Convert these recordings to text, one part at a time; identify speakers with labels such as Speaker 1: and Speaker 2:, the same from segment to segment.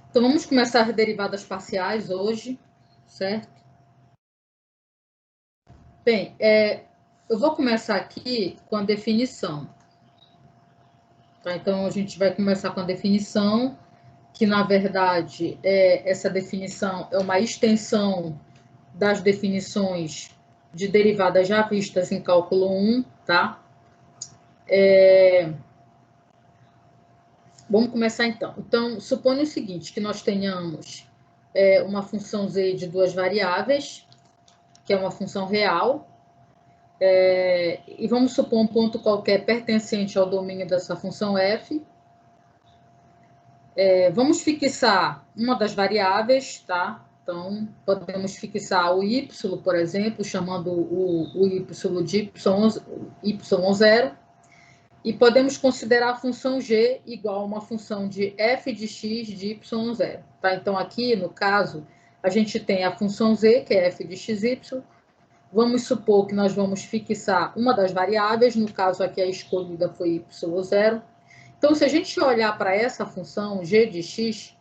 Speaker 1: Então, vamos começar as derivadas parciais hoje, certo? Bem, eu vou começar aqui com a definição. Tá? Então, a gente vai começar com a definição, que, na verdade, essa definição é uma extensão das definições de derivadas já vistas em cálculo 1, tá? Vamos começar então. Então, suponha o seguinte, que nós tenhamos uma função z de duas variáveis, que é uma função real, e vamos supor um ponto qualquer pertencente ao domínio dessa função f. Vamos fixar uma das variáveis, tá? Então, podemos fixar o y, por exemplo, chamando o y de y0, e podemos considerar a função g igual a uma função de f de x de y0. Tá? Então, aqui, no caso, a gente tem a função z, que é f de xy. Vamos supor que nós vamos fixar uma das variáveis, no caso aqui a escolhida foi y0. Então, se a gente olhar para essa função g de x,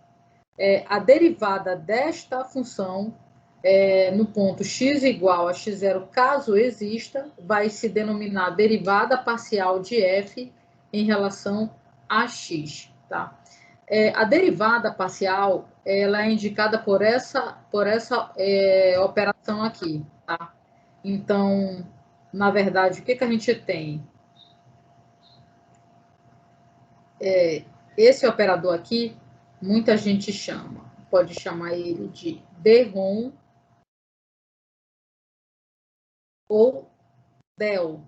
Speaker 1: a derivada desta função no ponto x igual a x0, caso exista, vai se denominar derivada parcial de f em relação a x. Tá? A derivada parcial ela é indicada por essa operação aqui. Tá? Então, na verdade, o que a gente tem? Esse operador aqui, muita gente pode chamar ele de DROM ou DEL,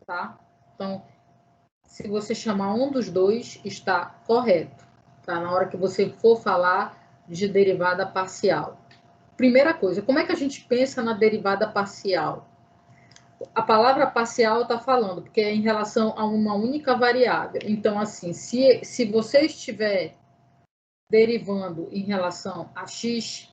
Speaker 1: tá? Então, se você chamar um dos dois, está correto, tá? Na hora que você for falar de derivada parcial. Primeira coisa, como é que a gente pensa na derivada parcial? A palavra parcial está falando, porque é em relação a uma única variável. Então, assim, se você estiver derivando em relação a x,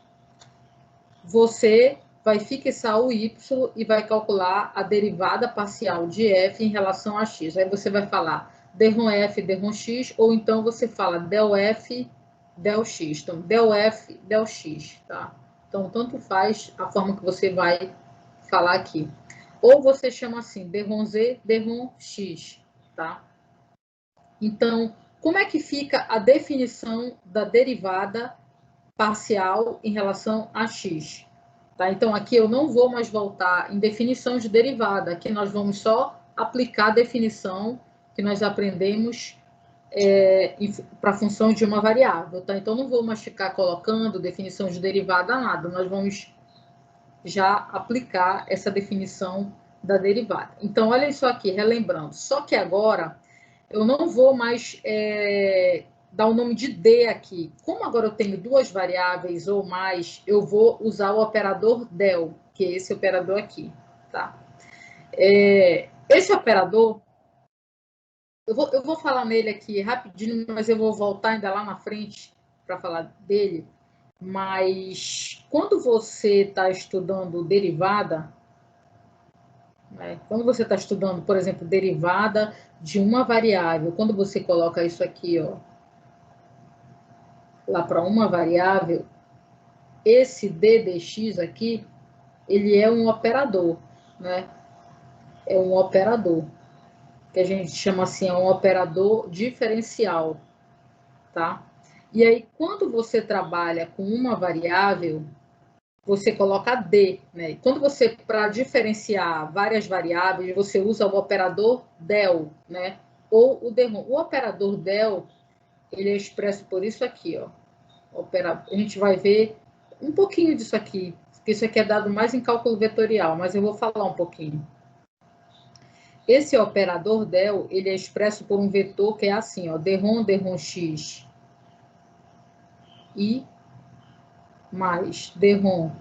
Speaker 1: você vai fixar o y e vai calcular a derivada parcial de f em relação a x. Aí você vai falar derrom f, derrom x, ou então você fala del f, del x. Então, del f, del x, tá? Então, tanto faz a forma que você vai falar aqui. Ou você chama assim, derrom z, derrom x, tá? Então, como é que fica a definição da derivada parcial em relação a x? Tá? Então, aqui eu não vou mais voltar em definição de derivada, aqui nós vamos só aplicar a definição que nós aprendemos para a função de uma variável. Tá? Então, não vou mais ficar colocando definição de derivada nada, nós vamos já aplicar essa definição da derivada. Então, olha isso aqui, relembrando. Só que agora eu não vou mais dar o nome de D aqui. Como agora eu tenho duas variáveis ou mais, eu vou usar o operador del, que é esse operador aqui. Tá? Esse operador, eu vou falar nele aqui rapidinho, mas eu vou voltar ainda lá na frente para falar dele. Mas quando você está estudando derivada, quando você está estudando, por exemplo, derivada de uma variável, quando você coloca isso aqui, ó, lá para uma variável, esse d dx aqui, ele é um operador, né? É um operador, que a gente chama assim, é um operador diferencial, tá? E aí, quando você trabalha com uma variável, você coloca D, né? Quando você, para diferenciar várias variáveis, você usa o operador del, né? Ou o derrom. O operador del, ele é expresso por isso aqui, ó. A gente vai ver um pouquinho disso aqui, porque isso aqui é dado mais em cálculo vetorial, mas eu vou falar um pouquinho. Esse operador del, ele é expresso por um vetor que é assim, ó, derrom, derrom x, i, mais derrom,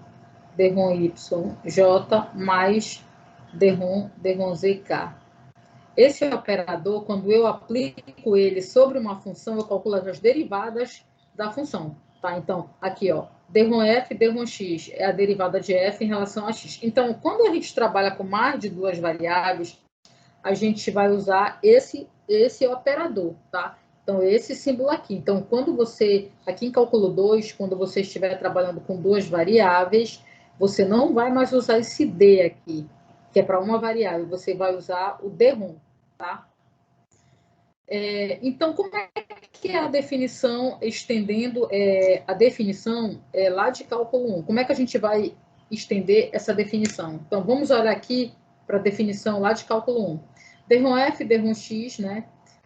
Speaker 1: derrom y, j, mais derrom, derrom zk. Esse operador, quando eu aplico ele sobre uma função, eu calculo as derivadas da função, tá? Então, aqui, ó, derrom f, derrom x é a derivada de f em relação a x. Então, quando a gente trabalha com mais de duas variáveis, a gente vai usar esse operador, tá? Então, esse símbolo aqui. Então, quando você, aqui em cálculo 2, quando você estiver trabalhando com duas variáveis, você não vai mais usar esse D aqui, que é para uma variável, você vai usar o DROM, tá? Então, como é que é a definição, estendendo a definição lá de cálculo 1? Como é que a gente vai estender essa definição? Então, vamos olhar aqui para a definição lá de cálculo 1. DROM-F, DROM-X, né?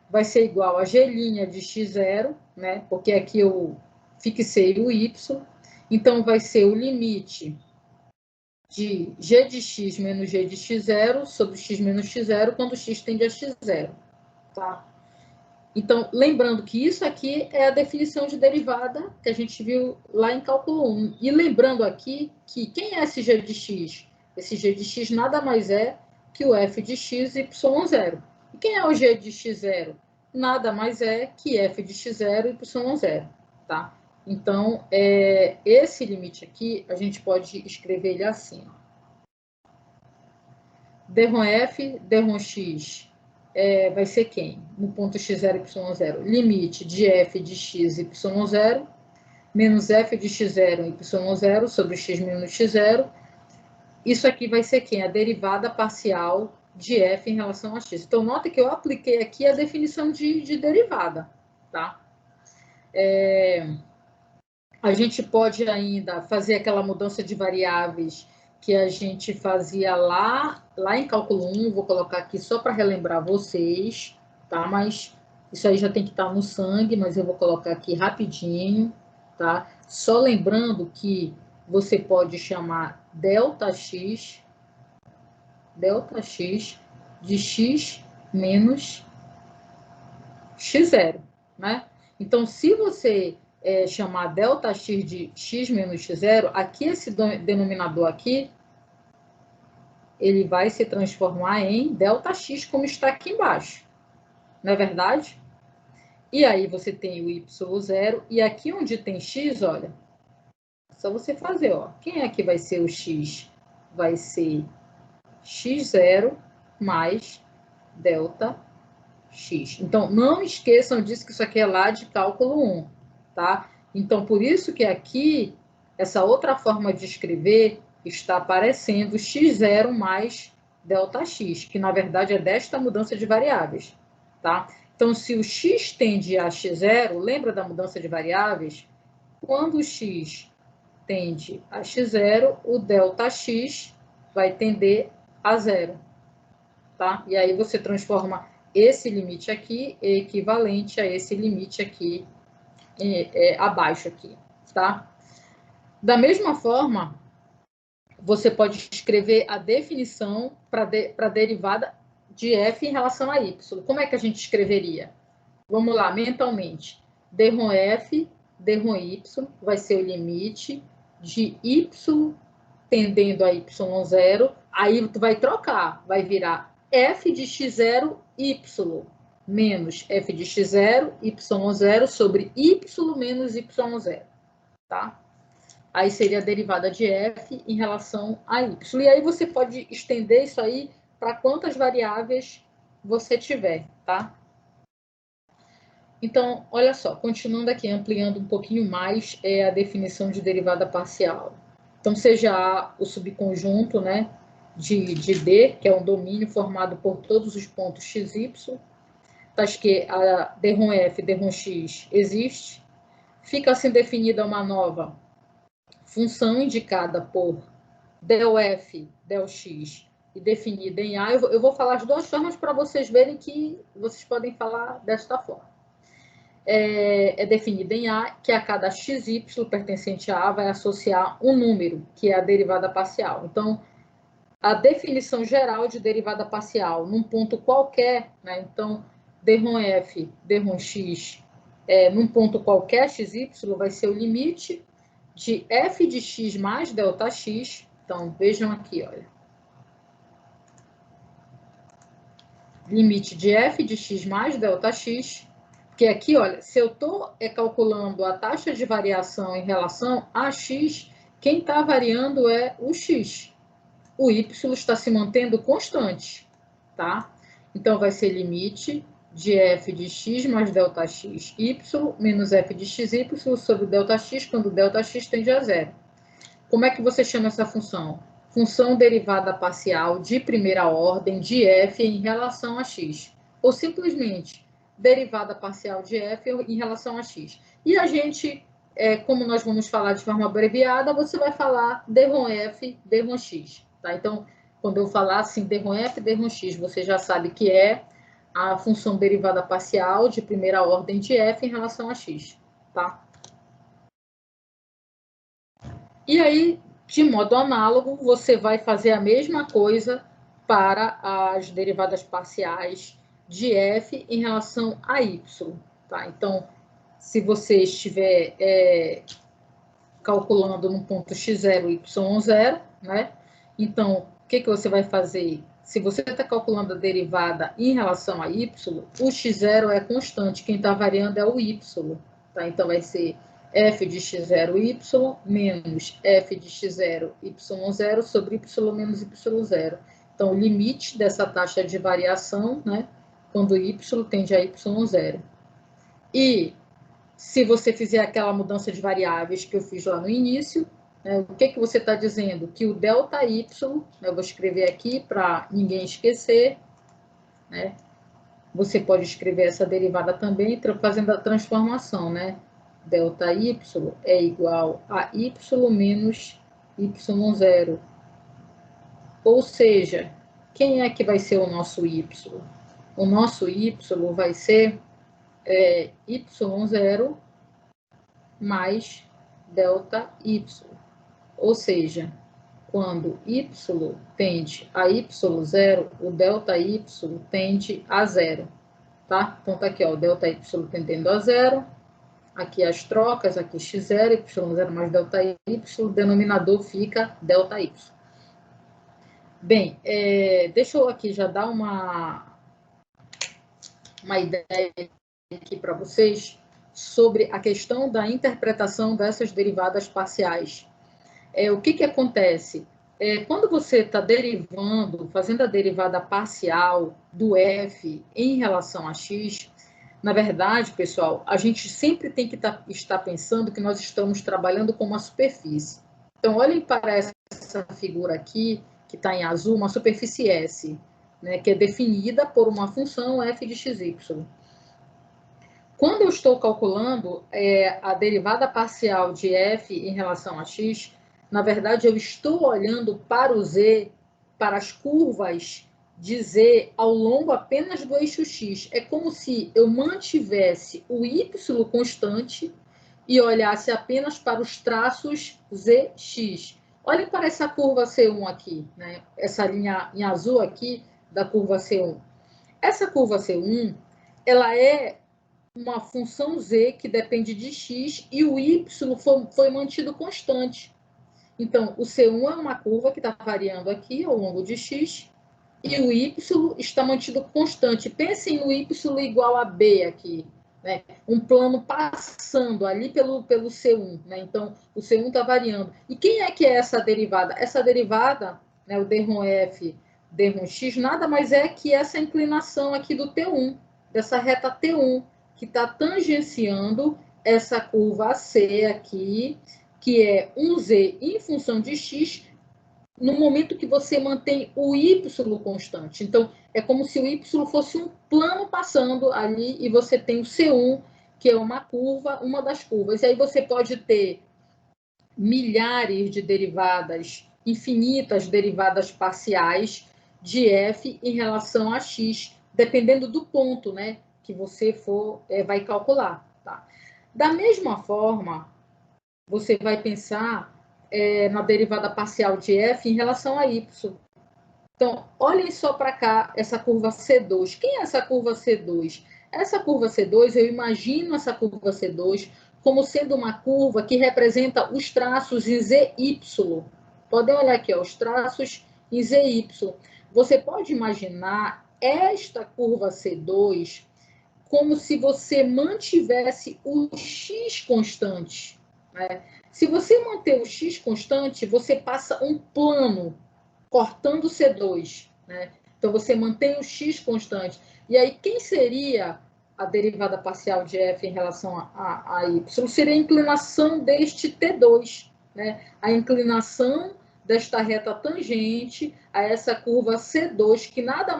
Speaker 1: Vai ser igual a G' de x0, né? Porque aqui eu fixei o y. Então, vai ser o limite de g de x menos g de x0 sobre x menos x0 quando x tende a x0, tá? Então, lembrando que isso aqui é a definição de derivada que a gente viu lá em cálculo 1. E lembrando aqui que quem é esse g de x? Esse g de x nada mais é que o f de x y0. E quem é o g de x0? Nada mais é que f de x0 y0, tá? Então, esse limite aqui, a gente pode escrever ele assim, ó. DROM-F, DROM-X vai ser quem? No ponto x0, y0. Limite de f de x, y0, menos f de x0, y0, sobre x menos x0. Isso aqui vai ser quem? A derivada parcial de f em relação a x. Então, nota que eu apliquei aqui a definição de derivada, tá? A gente pode ainda fazer aquela mudança de variáveis que a gente fazia lá em cálculo 1, vou colocar aqui só para relembrar vocês, tá? Mas isso aí já tem que estar no sangue, mas eu vou colocar aqui rapidinho, tá? Só lembrando que você pode chamar ΔX de x menos x0, né? Então, se você chamar ΔX de x menos x0, aqui esse denominador aqui, ele vai se transformar em ΔX, como está aqui embaixo. Não é verdade? E aí você tem o y0, e aqui onde tem x, olha, só você fazer, ó. Quem é que vai ser o x? Vai ser x0 mais ΔX. Então, não esqueçam disso, que isso aqui é lá de cálculo 1, tá? Então, por isso que aqui, essa outra forma de escrever está aparecendo x0 mais ΔX, que na verdade é desta mudança de variáveis, tá? Então, se o x tende a x0, lembra da mudança de variáveis? Quando o x tende a x0, o ΔX vai tender a zero, tá? E aí você transforma esse limite aqui equivalente a esse limite aqui abaixo aqui, tá? Da mesma forma, você pode escrever a definição para a derivada de f em relação a y. Como é que a gente escreveria? Vamos lá, mentalmente. DROM-f, DROM-y vai ser o limite de y tendendo a y0. Aí tu vai trocar, vai virar f de x0, y menos f de x0, y0 sobre y menos y0, tá? Aí seria a derivada de f em relação a y. E aí você pode estender isso aí para quantas variáveis você tiver, tá? Então, olha só, continuando aqui, ampliando um pouquinho mais a definição de derivada parcial. Então, seja A o subconjunto, né, de D, que é um domínio formado por todos os pontos x, y, tais que a DROM-F, DROM-X existe. Fica assim definida uma nova função indicada por ΔF, ΔX e definida em A. Eu vou falar as duas formas para vocês verem que vocês podem falar desta forma. É definida em A, que a cada xy pertencente a A vai associar um número, que é a derivada parcial. Então, a definição geral de derivada parcial num ponto qualquer, né? Então, DROM-F, DROM-X, num ponto qualquer xy, vai ser o limite de f de x mais ΔX. Então, vejam aqui, olha. Limite de f de x mais ΔX, que aqui, olha, se eu estou calculando a taxa de variação em relação a x, quem está variando é o x. O y está se mantendo constante, tá? Então, vai ser limite de f de x mais Δxy menos f de xy sobre Δx, quando Δx tende a zero. Como é que você chama essa função? Função derivada parcial de primeira ordem de f em relação a x. Ou simplesmente derivada parcial de f em relação a x. E a gente, como nós vamos falar de forma abreviada, você vai falar d/f, d/x. Tá? Então, quando eu falar assim, d/f, d/x, você já sabe que é a função derivada parcial de primeira ordem de f em relação a x. Tá? E aí, de modo análogo, você vai fazer a mesma coisa para as derivadas parciais de f em relação a y. Tá? Então, se você estiver calculando no ponto x0, y0, né? Então, o que você vai fazer? Se você está calculando a derivada em relação a y, o x0 é constante, quem está variando é o y. Tá? Então, vai ser f de x0, y menos f de x0, y0 sobre y menos y0. Então, o limite dessa taxa de variação, né, quando y tende a y0. E se você fizer aquela mudança de variáveis que eu fiz lá no início, né, o que você está dizendo? Que o ΔY, né, eu vou escrever aqui para ninguém esquecer, né, você pode escrever essa derivada também, fazendo a transformação, né? ΔY é igual a y menos y0. Ou seja, quem é que vai ser o nosso y? O nosso y vai ser y0 mais ΔY. Ou seja, quando y tende a y0, o ΔY tende a zero. Tá? Então, tá aqui, ó, o ΔY tendendo a zero. Aqui as trocas, aqui x0, y0 mais ΔY, o denominador fica ΔY. Bem, deixa eu aqui já dar uma ideia aqui para vocês sobre a questão da interpretação dessas derivadas parciais. O que acontece? Quando você está derivando, fazendo a derivada parcial do f em relação a x, na verdade, pessoal, a gente sempre tem que estar pensando que nós estamos trabalhando com uma superfície. Então, olhem para essa figura aqui, que está em azul, uma superfície S, né, que é definida por uma função f de xy. Quando eu estou calculando a derivada parcial de f em relação a x, na verdade, eu estou olhando para o z, para as curvas de z ao longo apenas do eixo x. É como se eu mantivesse o y constante e olhasse apenas para os traços zx. Olhem para essa curva C1 aqui, né? Essa linha em azul aqui da curva C1. Essa curva C1, ela é uma função z que depende de x e o y foi mantido constante. Então, o C1 é uma curva que está variando aqui ao longo de x e o y está mantido constante. Pensem no y igual a b aqui, né? Um plano passando ali pelo C1. Né? Então, o C1 está variando. E quem é que é essa derivada? Essa derivada, né, o d/f, d/x, nada mais é que essa inclinação aqui do T1, dessa reta T1, que está tangenciando essa curva AC aqui, que é um z em função de x, no momento que você mantém o y constante. Então, é como se o y fosse um plano passando ali e você tem o C1, que é uma curva, uma das curvas. E aí você pode ter milhares de derivadas, infinitas derivadas parciais de f em relação a x, dependendo do ponto, né, que você vai calcular. Tá? Da mesma forma, você vai pensar na derivada parcial de f em relação a y. Então, olhem só para cá essa curva C2. Quem é essa curva C2? Essa curva C2, eu imagino essa curva C2 como sendo uma curva que representa os traços em ZY. Podem olhar aqui, ó, os traços em ZY. Você pode imaginar esta curva C2 como se você mantivesse o x constante. Né? Se você manter o x constante, você passa um plano cortando o C2. Né? Então, você mantém o x constante. E aí, quem seria a derivada parcial de f em relação a y? Seria a inclinação deste T2, né? A inclinação desta reta tangente a essa curva C2, que nada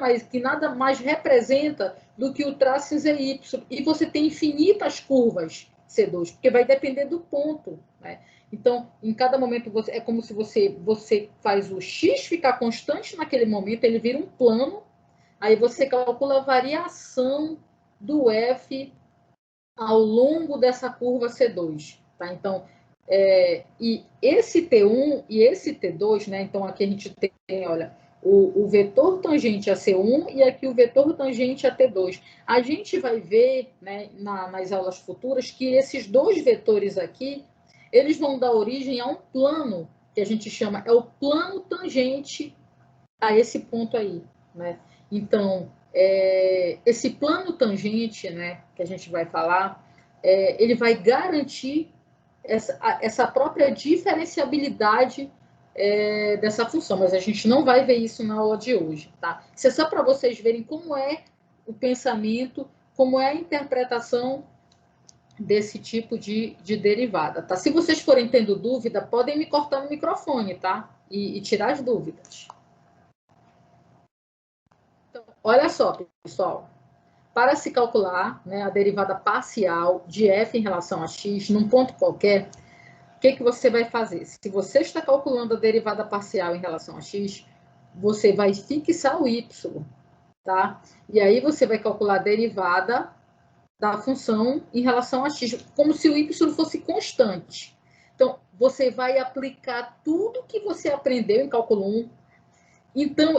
Speaker 1: mais representa do que o traço ZY. E você tem infinitas curvas C2, porque vai depender do ponto, né? Então, em cada momento, é como se você faz o x ficar constante naquele momento, ele vira um plano, aí você calcula a variação do f ao longo dessa curva C2, tá? Então, e esse T1 e esse T2, né? Então, aqui a gente tem, olha, o vetor tangente a C1 e aqui o vetor tangente a T2. A gente vai ver, né, nas aulas futuras que esses dois vetores aqui, eles vão dar origem a um plano, que a gente chama, é o plano tangente a esse ponto aí, né? Então, esse plano tangente, né, que a gente vai falar, ele vai garantir essa própria diferenciabilidade dessa função, mas a gente não vai ver isso na aula de hoje, tá? Isso é só para vocês verem como é o pensamento, como é a interpretação desse tipo de derivada, tá? Se vocês forem tendo dúvida, podem me cortar no microfone, tá? E tirar as dúvidas. Então, olha só, pessoal. Para se calcular, né, a derivada parcial de f em relação a x, num ponto qualquer, o que você vai fazer? Se você está calculando a derivada parcial em relação a x, você vai fixar o y, tá? E aí você vai calcular a derivada da função em relação a x, como se o y fosse constante. Então, você vai aplicar tudo que você aprendeu em cálculo 1. Então,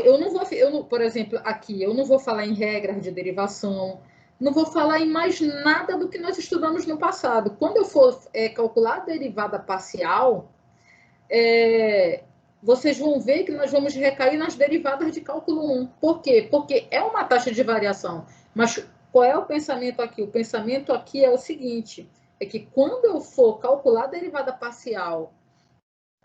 Speaker 1: por exemplo, aqui, eu não vou falar em regras de derivação, não vou falar em mais nada do que nós estudamos no passado. Quando eu for calcular a derivada parcial, vocês vão ver que nós vamos recair nas derivadas de cálculo 1. Por quê? Porque é uma taxa de variação. Mas qual é o pensamento aqui? O pensamento aqui é o seguinte, é que quando eu for calcular a derivada parcial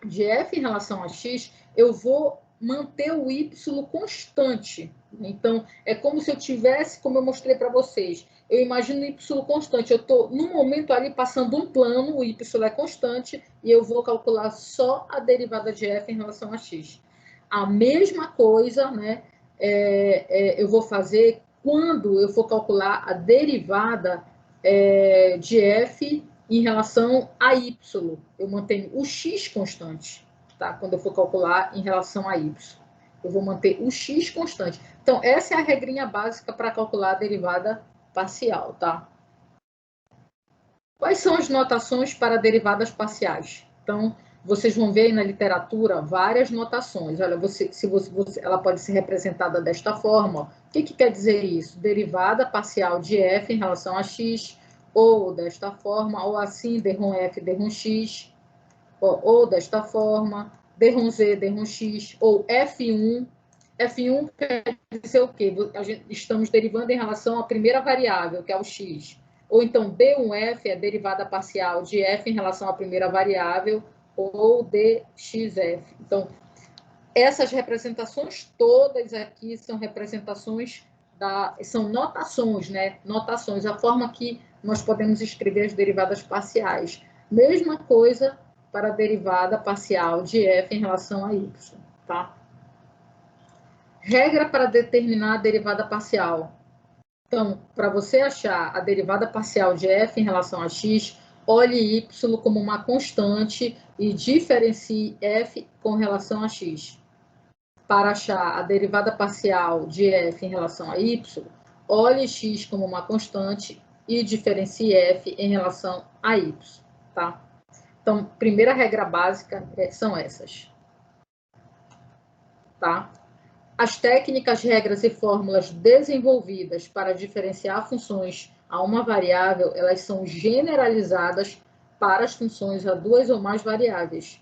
Speaker 1: de f em relação a x, eu vou manter o y constante. Então, é como se eu tivesse, como eu mostrei para vocês, eu imagino o y constante. Eu estou, no momento ali, passando um plano, o y é constante, e eu vou calcular só a derivada de f em relação a x. A mesma coisa, né, eu vou fazer quando eu for calcular a derivada de f em relação a y. Eu mantenho o x constante, tá? Quando eu for calcular em relação a y. Eu vou manter o x constante. Então, essa é a regrinha básica para calcular a derivada parcial, tá? Quais são as notações para derivadas parciais? Então, vocês vão ver aí na literatura várias notações. Olha, ela pode ser representada desta forma. O que quer dizer isso? Derivada parcial de f em relação a x, ou desta forma, ou assim, d/f, d/x, ou desta forma, d/z, d/x, ou f1. F1 quer dizer o quê? Estamos derivando em relação à primeira variável, que é o x. Ou então, d1f é a derivada parcial de f em relação à primeira variável, ou dxf. Então, essas representações todas aqui são representações são notações, né? Notações, a forma que nós podemos escrever as derivadas parciais. Mesma coisa para a derivada parcial de f em relação a y, tá? Regra para determinar a derivada parcial. Então, para você achar a derivada parcial de f em relação a x, olhe y como uma constante e diferencie f com relação a x. Para achar a derivada parcial de f em relação a y, olhe x como uma constante e diferencie f em relação a y, tá? Então, primeira regra básica são essas, tá? As técnicas, regras e fórmulas desenvolvidas para diferenciar funções a uma variável, elas são generalizadas para as funções a duas ou mais variáveis,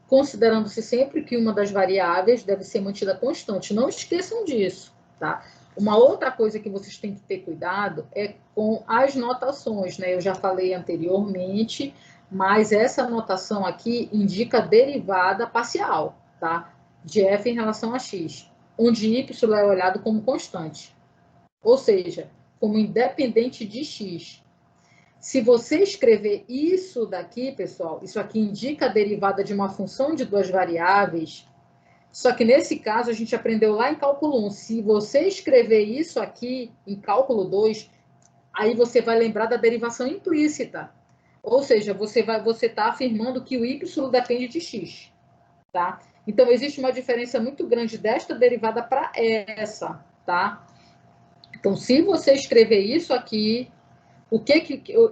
Speaker 1: considerando-se sempre que uma das variáveis deve ser mantida constante. Não esqueçam disso, tá? Uma outra coisa que vocês têm que ter cuidado é com as notações, né? Eu já falei anteriormente, mas essa notação aqui indica derivada parcial, tá? De f em relação a x, onde y é olhado como constante, ou seja, como independente de x. Se você escrever isso daqui, pessoal, isso aqui indica a derivada de uma função de duas variáveis, só que nesse caso a gente aprendeu lá em cálculo 1. Se você escrever isso aqui em cálculo 2, aí você vai lembrar da derivação implícita. Ou seja, você está afirmando que o y depende de x. Tá? Então, existe uma diferença muito grande desta derivada para essa. Tá? Então, se você escrever isso aqui,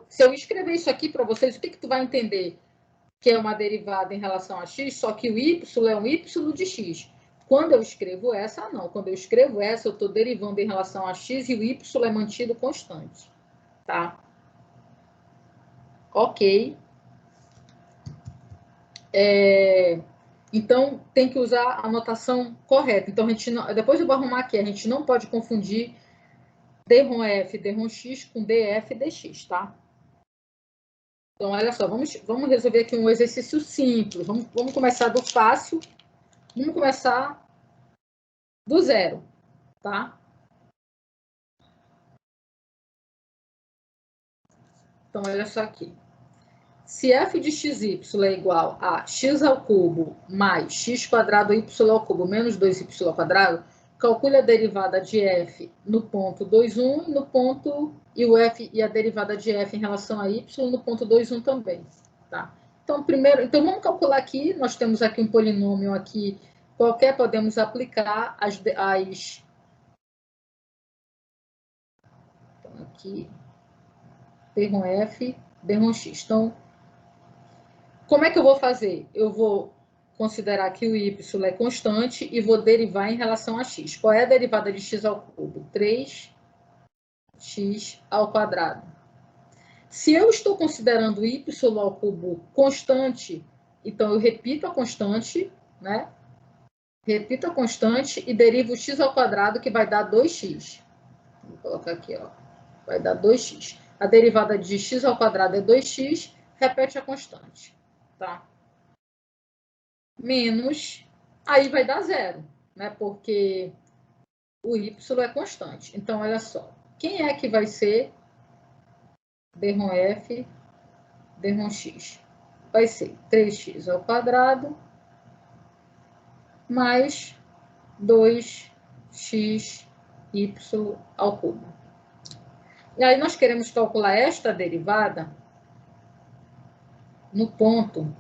Speaker 1: se eu escrever isso aqui para vocês, o que tu vai entender? Que é uma derivada em relação a x, só que o y é um y de x. Quando eu escrevo essa, não. Quando eu escrevo essa, eu estou derivando em relação a x e o y é mantido constante. Tá? Ok. Então, tem que usar a notação correta. Então, depois eu vou arrumar aqui. A gente não pode confundir d-f, d-x com df, dx, tá? Então, olha só. Vamos resolver aqui um exercício simples. Vamos começar do fácil. Vamos começar do zero, tá? Então, olha só aqui. Se f de xy é igual a x ao cubo mais x quadrado y ao cubo menos 2y ao quadrado, calcule a derivada de f no ponto 2, 1 no ponto, e a derivada de f em relação a y no ponto 2, 1 também. Tá? Então, então, vamos calcular aqui. Nós temos aqui um polinômio aqui qualquer, podemos aplicar então, aqui, d/f, d/x. Então, como é que eu vou fazer? Eu vou considerar que o y é constante e vou derivar em relação a x. Qual é a derivada de x ao cubo? 3x ao quadrado. Se eu estou considerando y ao cubo constante, então eu repito a constante, né? Repito a constante e derivo x ao quadrado, que vai dar 2x. Vou colocar aqui, ó. Vai dar 2x. A derivada de x ao quadrado é 2x, repete a constante, tá? Menos, aí vai dar zero, né? Porque o y é constante. Então, olha só. Quem é que vai ser d/f, d/x? Vai ser 3x ao quadrado mais 2xy ao cubo. E aí nós queremos calcular esta derivada no ponto .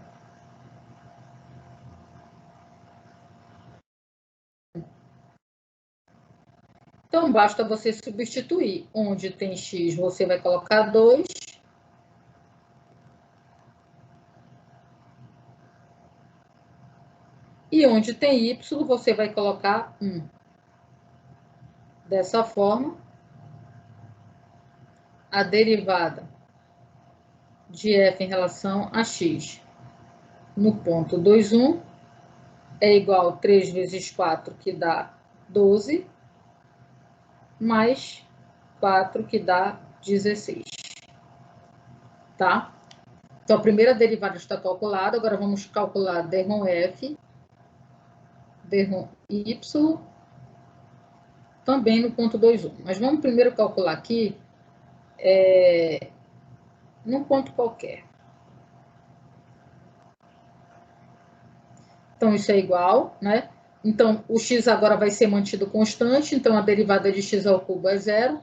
Speaker 1: Então, basta você substituir. Onde tem x, você vai colocar 2. E onde tem y, você vai colocar 1. Dessa forma, a derivada de f em relação a x no ponto 2, 1 é igual a 3 vezes 4, que dá 12, mais 4, que dá 16. Tá? Então, a primeira derivada está calculada. Agora, vamos calcular d/f, d/y, também no ponto 2, 1. Mas vamos primeiro calcular aqui num ponto qualquer. Então, isso é igual, né? Então, o x agora vai ser mantido constante, então a derivada de x ao cubo é zero.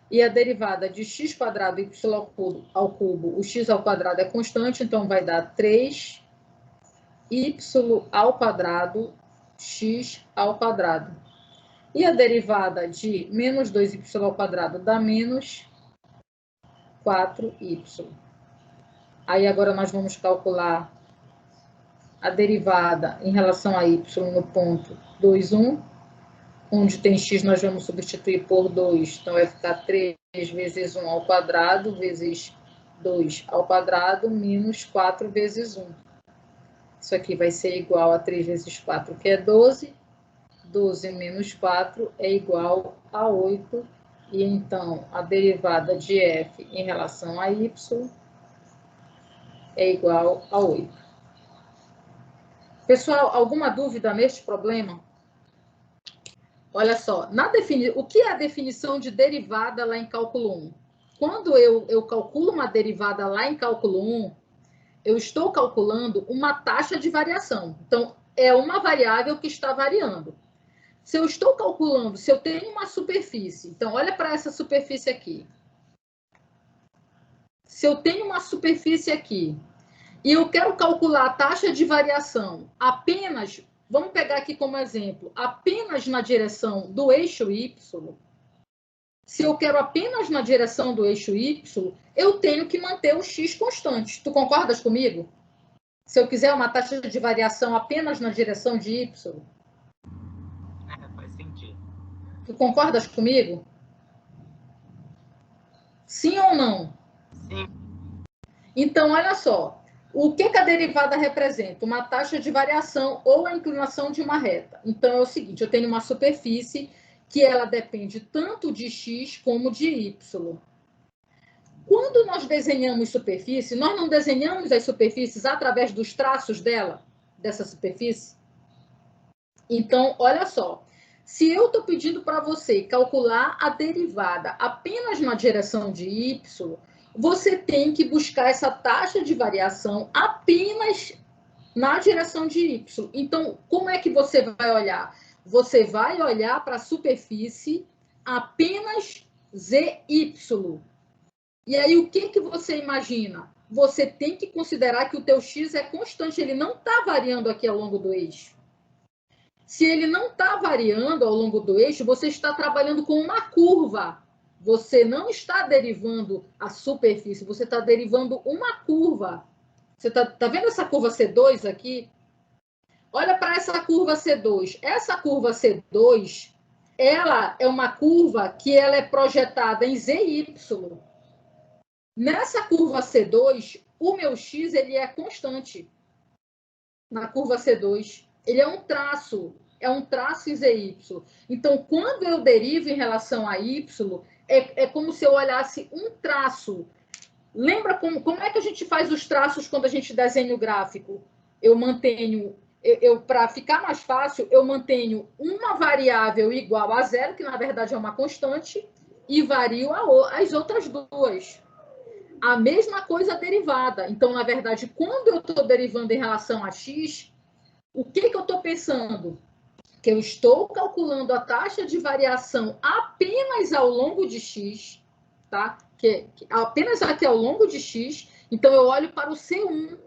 Speaker 1: E a derivada de x quadrado y ao cubo, o x ao quadrado é constante, então vai dar 3y ao quadrado, x ao quadrado. E a derivada de menos 2y ao quadrado dá menos 4y. Aí agora nós vamos calcular a derivada em relação a y no ponto 2, 1. Onde tem x, nós vamos substituir por 2. Então, vai ficar 3 vezes 1 ao quadrado, vezes 2 ao quadrado, menos 4 vezes 1. Isso aqui vai ser igual a 3 vezes 4, que é 12. 12 menos 4 é igual a 8. E, então, a derivada de f em relação a y é igual a 8. Pessoal, alguma dúvida neste problema? Olha só, o que é a definição de derivada lá em cálculo 1? Quando eu calculo uma derivada lá em cálculo 1, eu estou calculando uma taxa de variação. Então, é uma variável que está variando. Se eu estou calculando, se eu tenho uma superfície, então olha para essa superfície aqui. Se eu tenho uma superfície aqui e eu quero calcular a taxa de variação apenas, vamos pegar aqui como exemplo, apenas na direção do eixo Y, se eu quero apenas na direção do eixo Y, eu tenho que manter o x constante. Tu concordas comigo? Se eu quiser uma taxa de variação apenas na direção de Y.
Speaker 2: Faz sentido.
Speaker 1: Tu concordas comigo? Sim ou não?
Speaker 2: Sim.
Speaker 1: Então, olha só. O que a derivada representa? Uma taxa de variação ou a inclinação de uma reta. Então, é o seguinte, eu tenho uma superfície que ela depende tanto de x como de y. Quando nós desenhamos superfície, nós não desenhamos as superfícies através dos traços dessa superfície? Então, olha só. Se eu estou pedindo para você calcular a derivada apenas na direção de y, você tem que buscar essa taxa de variação apenas na direção de y. Então, como é que você vai olhar? Você vai olhar para a superfície apenas zy. E aí, o que você imagina? Você tem que considerar que o teu x é constante, ele não está variando aqui ao longo do eixo. Se ele não está variando ao longo do eixo, você está trabalhando com uma curva. Você não está derivando a superfície, você está derivando uma curva. Você está vendo essa curva C2 aqui? Olha para essa curva C2. Essa curva C2, ela é uma curva que ela é projetada em ZY. Nessa curva C2, o meu x ele é constante. Na curva C2. Ele é um traço em ZY. Então, quando eu derivo em relação a Y, é como se eu olhasse um traço. Lembra como é que a gente faz os traços quando a gente desenha o gráfico? Eu mantenho, para ficar mais fácil, eu mantenho uma variável igual a zero, que na verdade é uma constante, e vario as outras duas. A mesma coisa a derivada. Então, na verdade, quando eu estou derivando em relação a x, o que eu estou pensando? Que eu estou calculando a taxa de variação apenas ao longo de x, tá? Que apenas aqui ao longo de x. Então, eu olho para o C1.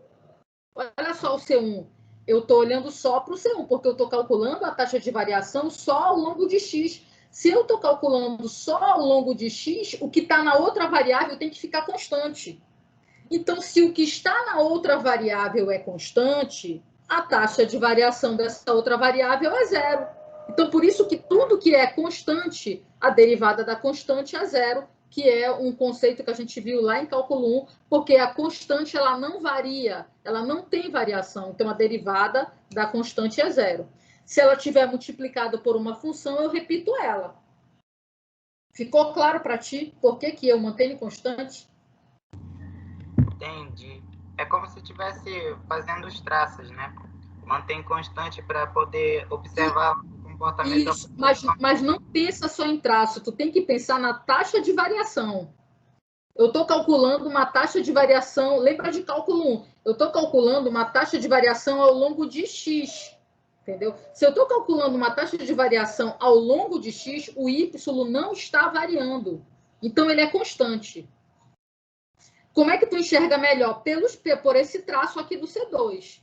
Speaker 1: Olha só o C1. Eu estou olhando só para o C1, porque eu estou calculando a taxa de variação só ao longo de x. Se eu estou calculando só ao longo de x, o que está na outra variável tem que ficar constante. Então, se o que está na outra variável é constante, a taxa de variação dessa outra variável é zero. Então, por isso que tudo que é constante, a derivada da constante é zero, que é um conceito que a gente viu lá em cálculo 1, porque a constante ela não varia, ela não tem variação. Então, a derivada da constante é zero. Se ela tiver multiplicado por uma função, eu repito ela. Ficou claro para ti por que eu mantenho constante?
Speaker 2: Entendi. É como se estivesse fazendo os traços, né? Mantém constante para poder observar o comportamento.
Speaker 1: Isso, mas não pensa só em traço, tu tem que pensar na taxa de variação. Eu estou calculando uma taxa de variação, lembra de cálculo 1, eu estou calculando uma taxa de variação ao longo de x, entendeu? Se eu estou calculando uma taxa de variação ao longo de x, o y não está variando, então ele é constante. Como é que tu enxerga melhor? Por esse traço aqui do C2.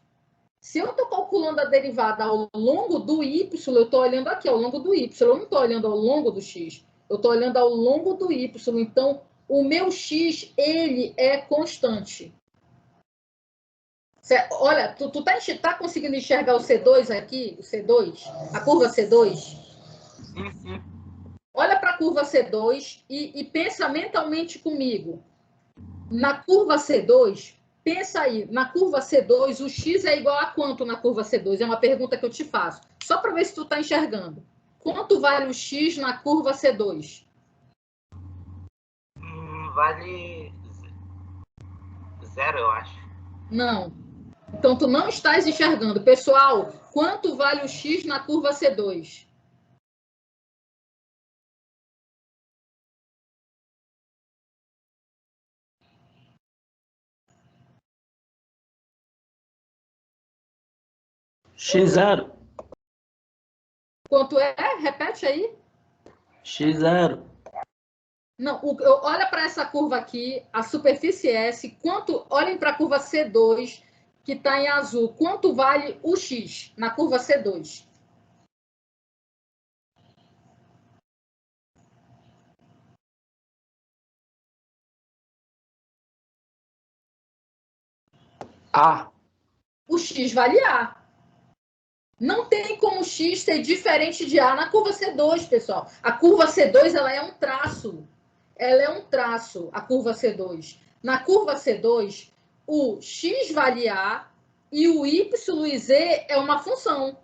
Speaker 1: Se eu estou calculando a derivada ao longo do y, eu estou olhando aqui ao longo do y, eu não estou olhando ao longo do x, eu estou olhando ao longo do y. Então, o meu x, ele é constante. Olha, tu tá conseguindo enxergar o C2 aqui? O C2? A curva C2?
Speaker 2: Sim, sim.
Speaker 1: Olha para a curva C2 e pensa mentalmente comigo. Na curva C2, pensa aí, na curva C2, o x é igual a quanto na curva C2? É uma pergunta que eu te faço. Só para ver se tu está enxergando. Quanto vale o x na curva C2?
Speaker 2: Vale zero, eu acho.
Speaker 1: Não. Então, tu não estás enxergando. Pessoal, quanto vale o x na curva C2?
Speaker 3: x0.
Speaker 1: Quanto é? Repete aí.
Speaker 3: x0.
Speaker 1: Não, olha para essa curva aqui, a superfície S, olhem para a curva C2, que está em azul. Quanto vale o X na curva C2?
Speaker 3: A.
Speaker 1: O X vale A. Não tem como X ser diferente de A na curva C2, pessoal. A curva C2, ela é um traço. Ela é um traço, a curva C2. Na curva C2, o X vale A e o Y e Z é uma função.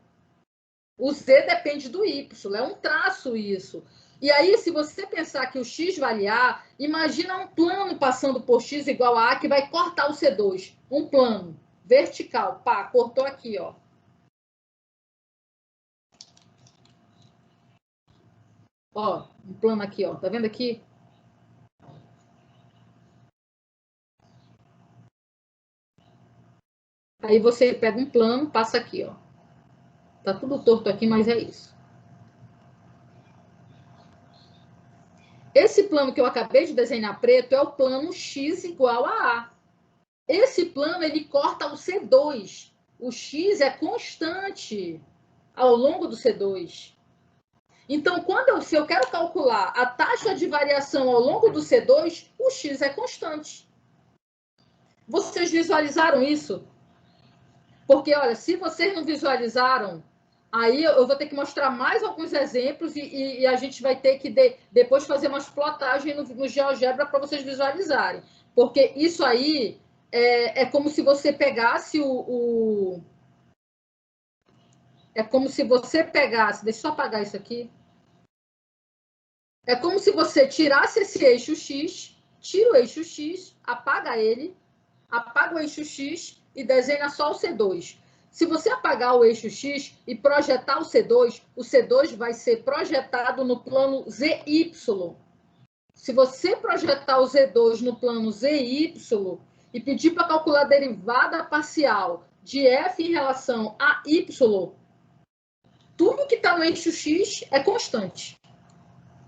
Speaker 1: O Z depende do Y, é um traço isso. E aí, se você pensar que o X vale A, imagina um plano passando por X igual a A que vai cortar o C2. Um plano vertical, pá, cortou aqui, ó. Ó, um plano aqui, ó. Tá vendo aqui? Aí você pega um plano, passa aqui, ó. Tá tudo torto aqui, mas é isso. Esse plano que eu acabei de desenhar preto é o plano X igual a A. Esse plano, ele corta o C2. O X é constante ao longo do C2. Então, se eu quero calcular a taxa de variação ao longo do C2, o X é constante. Vocês visualizaram isso? Porque, olha, se vocês não visualizaram, aí eu vou ter que mostrar mais alguns exemplos e a gente vai ter que depois fazer uma plotagem no GeoGebra para vocês visualizarem. Porque isso aí é como se você pegasse É como se você pegasse... Deixa eu só apagar isso aqui. É como se você tirasse esse eixo X, tira o eixo X, apaga ele, apaga o eixo X e desenha só o C2. Se você apagar o eixo X e projetar o C2 vai ser projetado no plano ZY. Se você projetar o Z2 no plano ZY e pedir para calcular a derivada parcial de f em relação a y, tudo que está no eixo X é constante.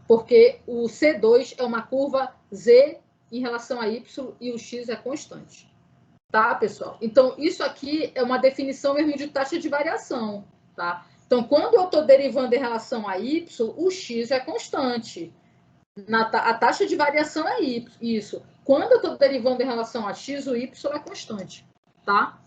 Speaker 1: Porque o C2 é uma curva Z em relação a Y e o X é constante. Tá, pessoal? Então, isso aqui é uma definição mesmo de taxa de variação, tá? Então, quando eu estou derivando em relação a Y, o X é constante. A taxa de variação é isso. Quando eu estou derivando em relação a X, o Y é constante, tá?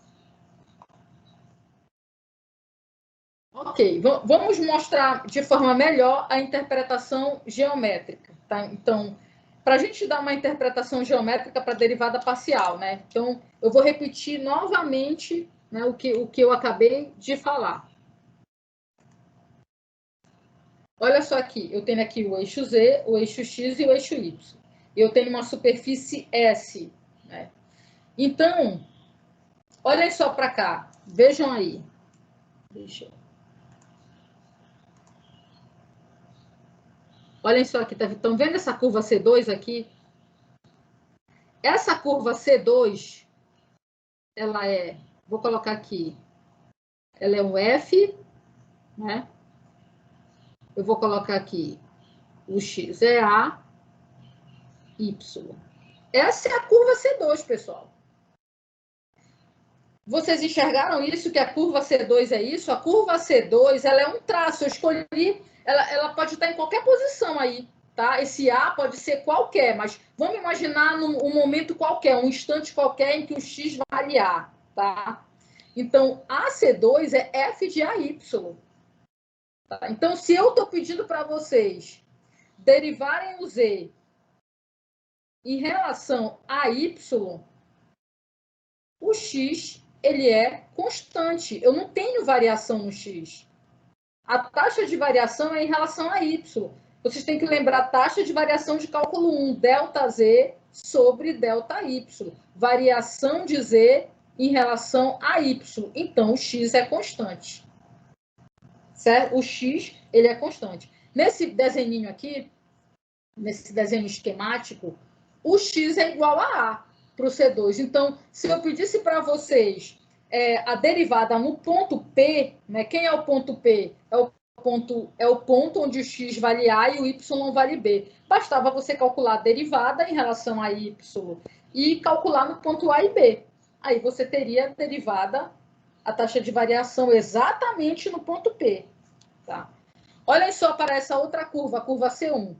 Speaker 1: Ok, vamos mostrar de forma melhor a interpretação geométrica, tá? Então, para a gente dar uma interpretação geométrica para a derivada parcial, né? Então, eu vou repetir novamente, né, o que eu acabei de falar. Olha só aqui, eu tenho aqui o eixo Z, o eixo X e o eixo Y. Eu tenho uma superfície S, né? Então, olhem só para cá, vejam aí. Olhem só aqui, estão vendo essa curva C2 aqui? Essa curva C2, ela vou colocar aqui, ela é um F, né? Eu vou colocar aqui, o X é A, Y. Essa é a curva C2, pessoal. Vocês enxergaram isso, que a curva C2 é isso? A curva C2, ela é um traço, eu escolhi, ela pode estar em qualquer posição aí, tá? Esse A pode ser qualquer, mas vamos imaginar um momento qualquer, um instante qualquer em que o X vale A, tá? Então, a C2 é F de AY. Tá? Então, se eu estou pedindo para vocês derivarem o Z em relação a Y, o X, ele é constante. Eu não tenho variação no X. A taxa de variação é em relação a Y. Vocês têm que lembrar a taxa de variação de cálculo 1, ΔZ sobre ΔY. Variação de Z em relação a Y. Então, o X é constante. Certo? O X, ele é constante. Nesse desenho aqui, nesse desenho esquemático, o X é igual a A para o C2. Então, se eu pedisse para vocês a derivada no ponto P, né? Quem é o ponto P? É o ponto onde o x vale A e o y vale B. Bastava você calcular a derivada em relação a y e calcular no ponto A e B. Aí você teria a derivada, a taxa de variação exatamente no ponto P. Tá? Olhem só para essa outra curva, a curva C1.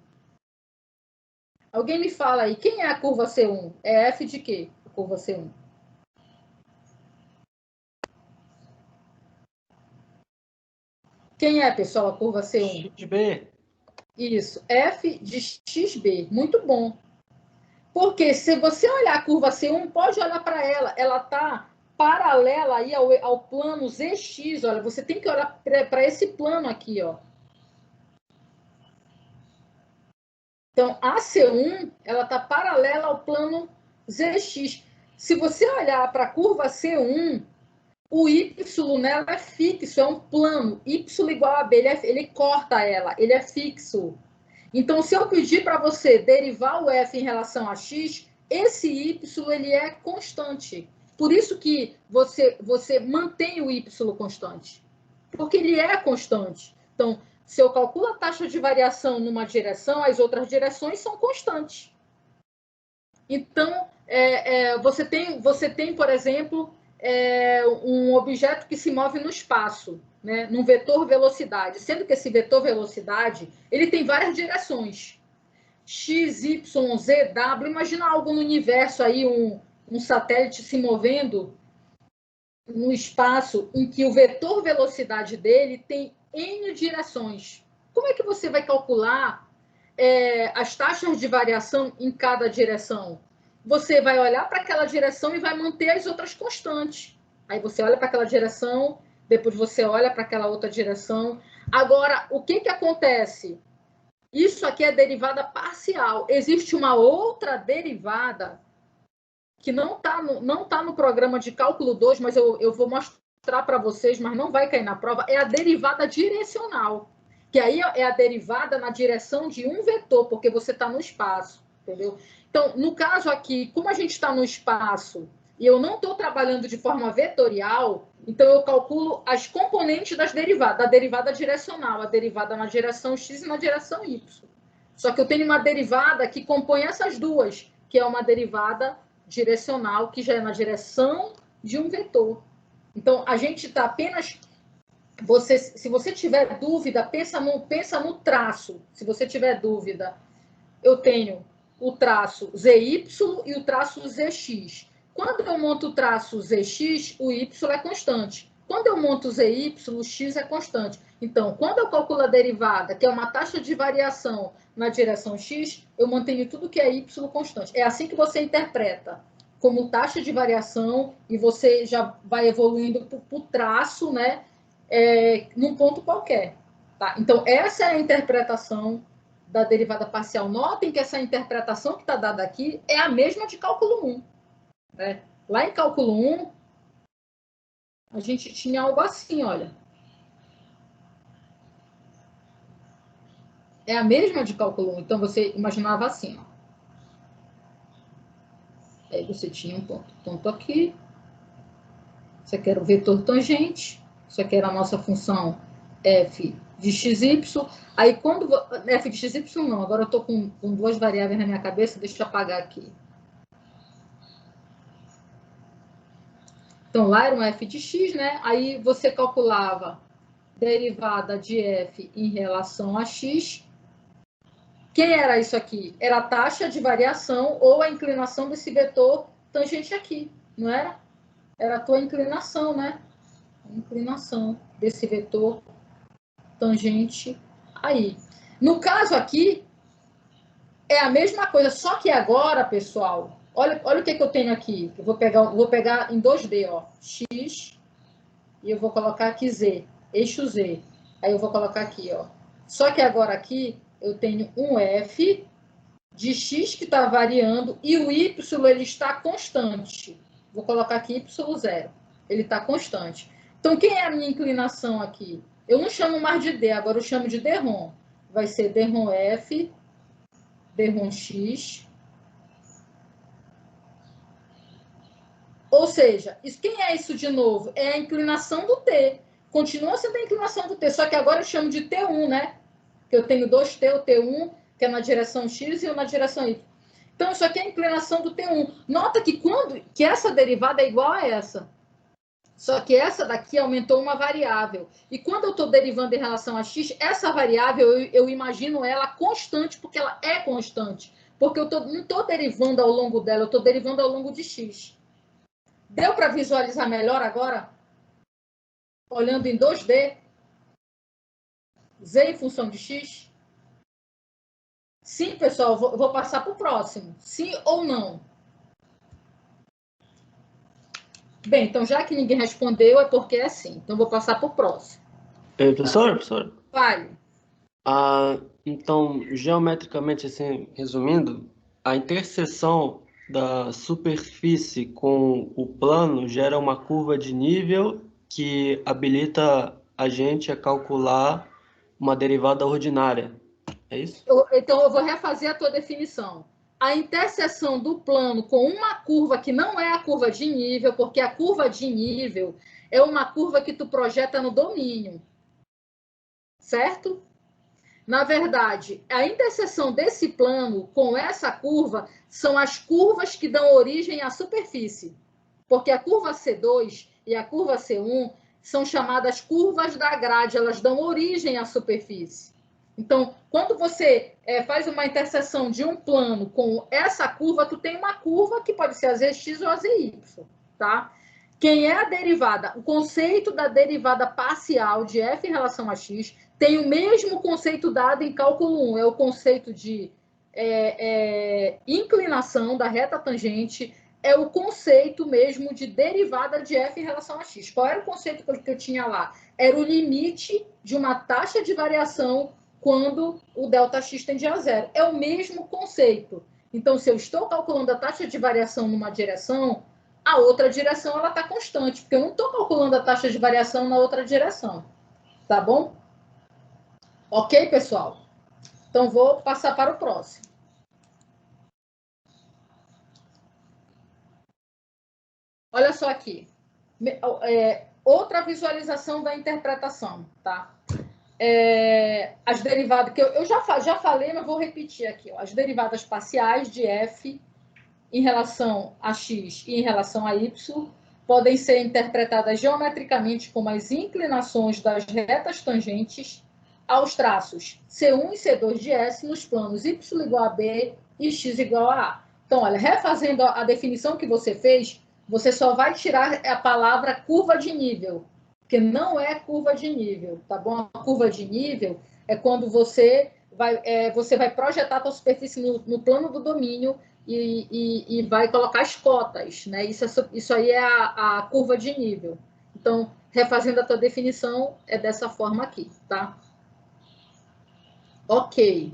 Speaker 1: Alguém me fala aí, quem é a curva C1? É f de quê? A curva C1. Quem é, pessoal, a curva C1?
Speaker 3: XB.
Speaker 1: Isso, f de xb. Muito bom. Porque se você olhar a curva C1, pode olhar para ela. Ela está paralela aí ao plano ZX. Olha, você tem que olhar para esse plano aqui, ó. Então, a C1, ela está paralela ao plano ZX. Se você olhar para a curva C1, o y nela é fixo, é um plano. Y igual a B, ele corta ela, ele é fixo. Então, se eu pedir para você derivar o f em relação a x, esse y ele é constante. Por isso que você mantém o y constante. Porque ele é constante. Então, se eu calculo a taxa de variação numa direção, as outras direções são constantes. Então, você tem, por exemplo, um objeto que se move no espaço, né, num vetor velocidade, sendo que esse vetor velocidade ele tem várias direções. X, Y, Z, W. Imagina algo no universo aí, um satélite se movendo no espaço em que o vetor velocidade dele tem N direções. Como é que você vai calcular as taxas de variação em cada direção? Você vai olhar para aquela direção e vai manter as outras constantes. Aí você olha para aquela direção, depois você olha para aquela outra direção. Agora, o que acontece? Isso aqui é derivada parcial. Existe uma outra derivada que não tá no programa de cálculo 2, mas eu vou mostrar para vocês, mas não vai cair na prova, é a derivada direcional, que aí é a derivada na direção de um vetor, porque você está no espaço, entendeu? Então, no caso aqui, como a gente está no espaço e eu não estou trabalhando de forma vetorial, então eu calculo as componentes das derivadas, da derivada direcional, a derivada na direção x e na direção y. Só que eu tenho uma derivada que compõe essas duas, que é uma derivada direcional, que já é na direção de um vetor. Então, a gente está apenas... se você tiver dúvida, pensa no traço. Se você tiver dúvida, eu tenho o traço ZY e o traço ZX. Quando eu monto o traço ZX, o Y é constante. Quando eu monto o ZY, o X é constante. Então, quando eu calculo a derivada, que é uma taxa de variação na direção X, eu mantenho tudo que é Y constante. É assim que você interpreta, como taxa de variação, e você já vai evoluindo para o traço, né, num ponto qualquer. Tá? Então, essa é a interpretação da derivada parcial. Notem que essa interpretação que está dada aqui é a mesma de cálculo 1. Né? Lá em cálculo 1, a gente tinha algo assim, olha. É a mesma de cálculo 1. Então, você imaginava assim, ó. Aí você tinha um ponto aqui. Isso aqui era o vetor tangente. Isso aqui era a nossa função f de xy. Aí, quando... f de xy não, agora eu estou com duas variáveis na minha cabeça. Deixa eu apagar aqui. Então, lá era um f de x, né? Aí você calculava derivada de f em relação a x. Quem era isso aqui? Era a taxa de variação ou a inclinação desse vetor tangente aqui, não era? Era a tua inclinação, né? A inclinação desse vetor tangente aí. No caso aqui, é a mesma coisa, só que agora, pessoal, olha o que eu tenho aqui. Eu vou pegar em 2D, ó, x, e eu vou colocar aqui z, eixo z. Aí eu vou colocar aqui, ó. Só que agora aqui eu tenho um f de x que está variando e o y ele está constante. Vou colocar aqui y0. Ele está constante. Então, quem é a minha inclinação aqui? Eu não chamo mais de d, agora eu chamo de dρ. Vai ser dρ f, dρ x, Ou seja, quem é isso de novo? É a inclinação do T. Continua sendo a inclinação do T, só que agora eu chamo de T1, né? Que eu tenho 2T, o T1, que é na direção X e o na direção Y. Então, isso aqui é a inclinação do T1. Nota que essa derivada é igual a essa. Só que essa daqui aumentou uma variável. E quando eu estou derivando em relação a x, essa variável, eu imagino ela constante, porque ela é constante. Porque eu não estou derivando ao longo dela, eu estou derivando ao longo de x. Deu para visualizar melhor agora? Olhando em 2D? Z em função de x? Sim, pessoal, eu vou passar para o próximo. Sim ou não? Bem, então já que ninguém respondeu, é porque é sim. Então, vou passar para o próximo.
Speaker 3: Professor?
Speaker 1: Fale.
Speaker 3: Então, geometricamente, assim, resumindo, a interseção da superfície com o plano gera uma curva de nível que habilita a gente a calcular uma derivada ordinária. É isso?
Speaker 1: Então, eu vou refazer a tua definição. A interseção do plano com uma curva que não é a curva de nível, porque a curva de nível é uma curva que tu projeta no domínio. Certo? Na verdade, a interseção desse plano com essa curva são as curvas que dão origem à superfície. Porque a curva C2 e a curva C1 são chamadas curvas da grade, elas dão origem à superfície. Então, quando você faz uma interseção de um plano com essa curva, tu tem uma curva que pode ser a ZX ou a ZY, tá? Quem é a derivada? O conceito da derivada parcial de f em relação a x tem o mesmo conceito dado em cálculo 1, é o conceito de inclinação da reta tangente, é o conceito mesmo de derivada de f em relação a x. Qual era o conceito que eu tinha lá? Era o limite de uma taxa de variação quando o ΔX tende a zero. É o mesmo conceito. Então, se eu estou calculando a taxa de variação numa direção, a outra direção ela está constante, porque eu não estou calculando a taxa de variação na outra direção. Tá bom? Ok, pessoal? Então, vou passar para o próximo. Olha só aqui. Outra visualização da interpretação, tá? As derivadas, que eu já falei, mas vou repetir aqui. Ó, as derivadas parciais de f em relação a x e em relação a y podem ser interpretadas geometricamente como as inclinações das retas tangentes aos traços C1 e C2 de S nos planos y igual a b e x igual a a. Então, olha, refazendo a definição que você fez, você só vai tirar a palavra curva de nível, que não é curva de nível, tá bom? A curva de nível é quando você vai projetar a sua superfície no plano do domínio e vai colocar as cotas, né? Isso aí é a curva de nível. Então, refazendo a tua definição, é dessa forma aqui, tá? Ok.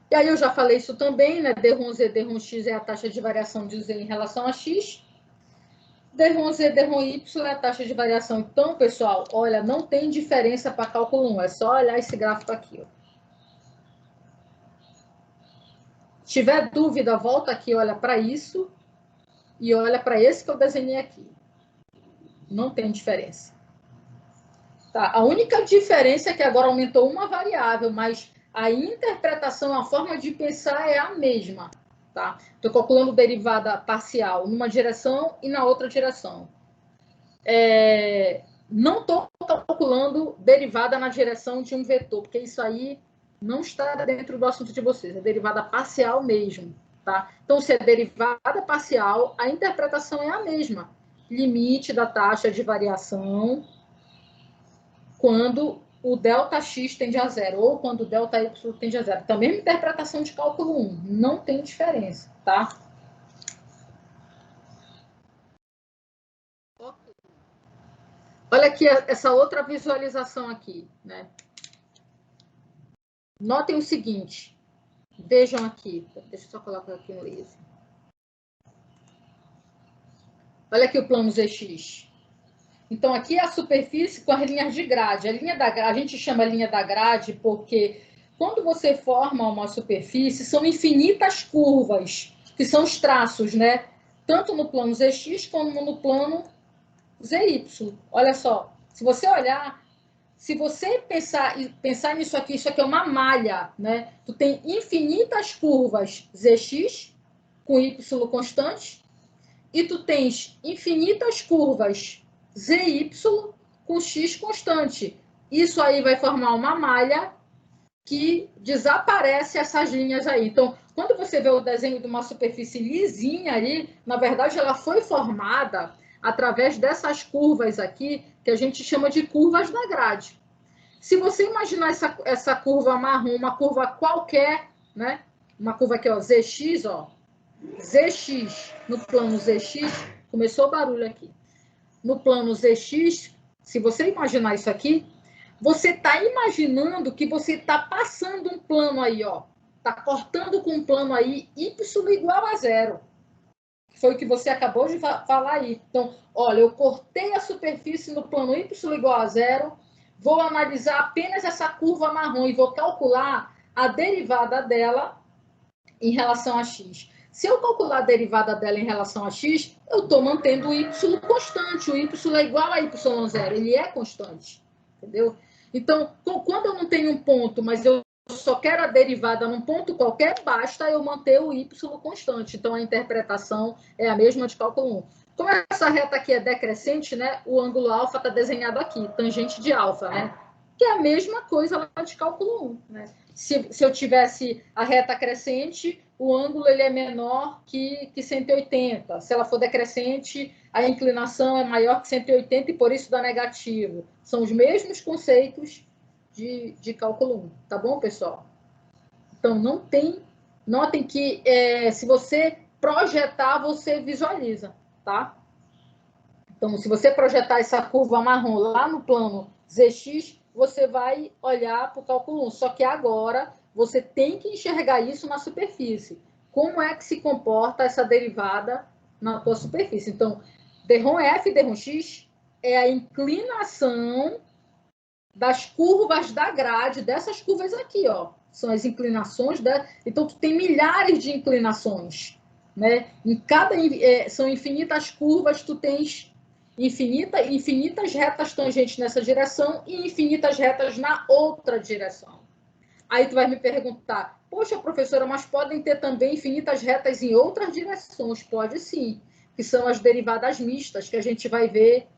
Speaker 1: E aí eu já falei isso também, né? D-ROM-Z, D-ROM-X é a taxa de variação de Z em relação a X. D-ROM-Z, D-ROM-Y é a taxa de variação. Então, pessoal, olha, não tem diferença para cálculo 1. É só olhar esse gráfico aqui, ó. Se tiver dúvida, volta aqui, olha para isso e olha para esse que eu desenhei aqui. Não tem diferença. Tá? A única diferença é que agora aumentou uma variável, mas a interpretação, a forma de pensar é a mesma. Tá? Estou calculando derivada parcial numa direção e na outra direção. Não estou calculando derivada na direção de um vetor, porque isso aí não está dentro do assunto de vocês. É derivada parcial mesmo. Tá? Então, se é derivada parcial, a interpretação é a mesma. Limite da taxa de variação quando o ΔX tende a zero, ou quando o ΔY tende a zero. Então, mesma interpretação de cálculo 1, não tem diferença, tá? Olha aqui essa outra visualização aqui, né? Notem o seguinte, vejam aqui, deixa eu só colocar aqui um laser. Olha aqui o plano ZX. Então, aqui é a superfície com as linhas de grade. A gente chama linha da grade porque quando você forma uma superfície, são infinitas curvas, que são os traços, né? tanto no plano Zx como no plano Zy. Olha só, se você olhar, se você pensar nisso aqui, isso aqui é uma malha, né? Tu tem infinitas curvas Zx com y constante e tu tens infinitas curvas Zy com x constante. Isso aí vai formar uma malha que desaparece essas linhas aí. Então, quando você vê o desenho de uma superfície lisinha ali, na verdade, ela foi formada através dessas curvas aqui, que a gente chama de curvas da grade. Se você imaginar essa curva marrom, uma curva qualquer, né? Uma curva aqui, ó, Zx, ó. Zx, no plano Zx, começou o barulho aqui. No plano Zx, se você imaginar isso aqui, você está imaginando que você está passando um plano aí, ó. Está cortando com um plano aí, y igual a 0. Foi o que você acabou de falar aí. Então, olha, eu cortei a superfície no plano y igual a 0, vou analisar apenas essa curva marrom e vou calcular a derivada dela em relação a x. Se eu calcular a derivada dela em relação a x, eu estou mantendo o y constante. O y é igual a y0, ele é constante. Entendeu? Então, quando eu não tenho um ponto, mas eu só quero a derivada num ponto qualquer, basta eu manter o y constante. Então, a interpretação é a mesma de cálculo 1. Como essa reta aqui é decrescente, né, o ângulo alfa está desenhado aqui, tangente de alfa, né? Que é a mesma coisa lá de cálculo 1. Né? Se eu tivesse a reta crescente, o ângulo ele é menor que 180. Se ela for decrescente, a inclinação é maior que 180 e por isso dá negativo. São os mesmos conceitos de cálculo 1. Tá bom, pessoal? Então, notem que se você projetar, você visualiza, tá? Então, se você projetar essa curva marrom lá no plano Zx, você vai olhar para o cálculo 1. Só que agora você tem que enxergar isso na superfície. Como é que se comporta essa derivada na tua superfície? Então, derrom F e derrom X é a inclinação das curvas da grade, dessas curvas aqui, ó. São as inclinações Então, tu tem milhares de inclinações, né? São infinitas curvas, tu tens infinitas retas tangentes nessa direção e infinitas retas na outra direção. Aí tu vai me perguntar, poxa, professora, mas podem ter também infinitas retas em outras direções? Pode sim, que são as derivadas mistas, que a gente vai ver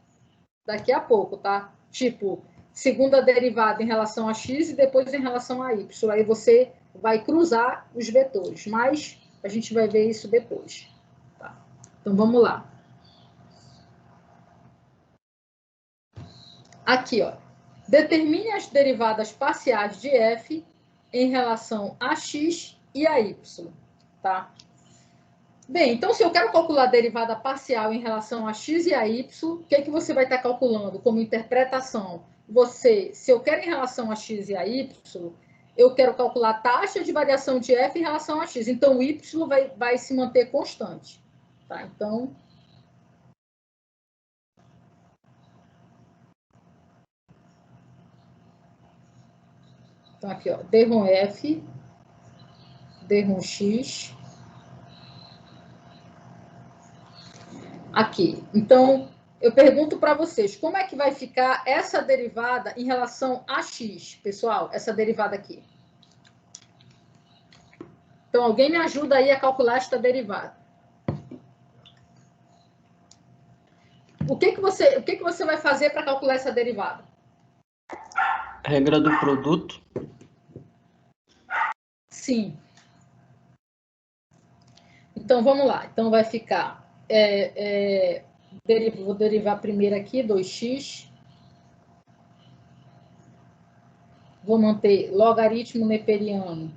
Speaker 1: daqui a pouco, tá? Tipo, segunda derivada em relação a x e depois em relação a y. Aí você vai cruzar os vetores, mas a gente vai ver isso depois. Tá? Então, vamos lá. Aqui, ó. Determine as derivadas parciais de f em relação a x e a y, tá? Bem, então, se eu quero calcular a derivada parcial em relação a x e a y, o que você vai estar calculando como interpretação? Se eu quero em relação a x e a y, eu quero calcular a taxa de variação de f em relação a x. Então, o y vai se manter constante, tá? Então, aqui, ó, derrom f, derrom x. Aqui. Então, eu pergunto para vocês, como é que vai ficar essa derivada em relação a x, pessoal? Essa derivada aqui. Então, alguém me ajuda aí a calcular esta derivada. O que você vai fazer para calcular essa derivada?
Speaker 3: Regra do produto.
Speaker 1: Sim. Então, vamos lá. Então, vai ficar... vou derivar primeiro aqui, 2x. Vou manter logaritmo neperiano.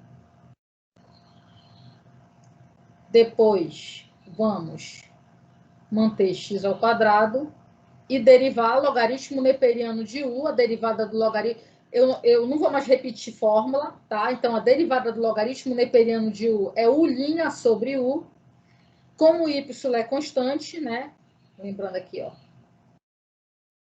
Speaker 1: Depois, vamos manter x ao quadrado e derivar logaritmo neperiano de u, a derivada do logaritmo... Eu não vou mais repetir fórmula, tá? Então, a derivada do logaritmo neperiano de u é u' sobre u. Como o y é constante, né? Lembrando aqui, ó.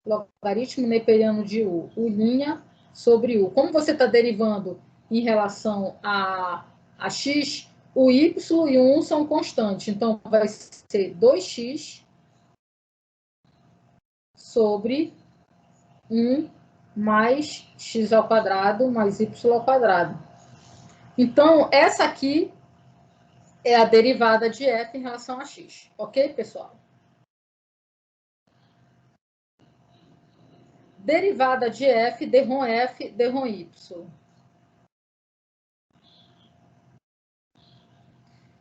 Speaker 1: Logaritmo neperiano de u, u' sobre u. Como você está derivando em relação a x, O y e o 1 são constantes, então vai ser 2x sobre 1 mais x ao quadrado mais y ao quadrado. Então, essa aqui é a derivada de f em relação a x. Ok, pessoal? Derivada de f, derrom y.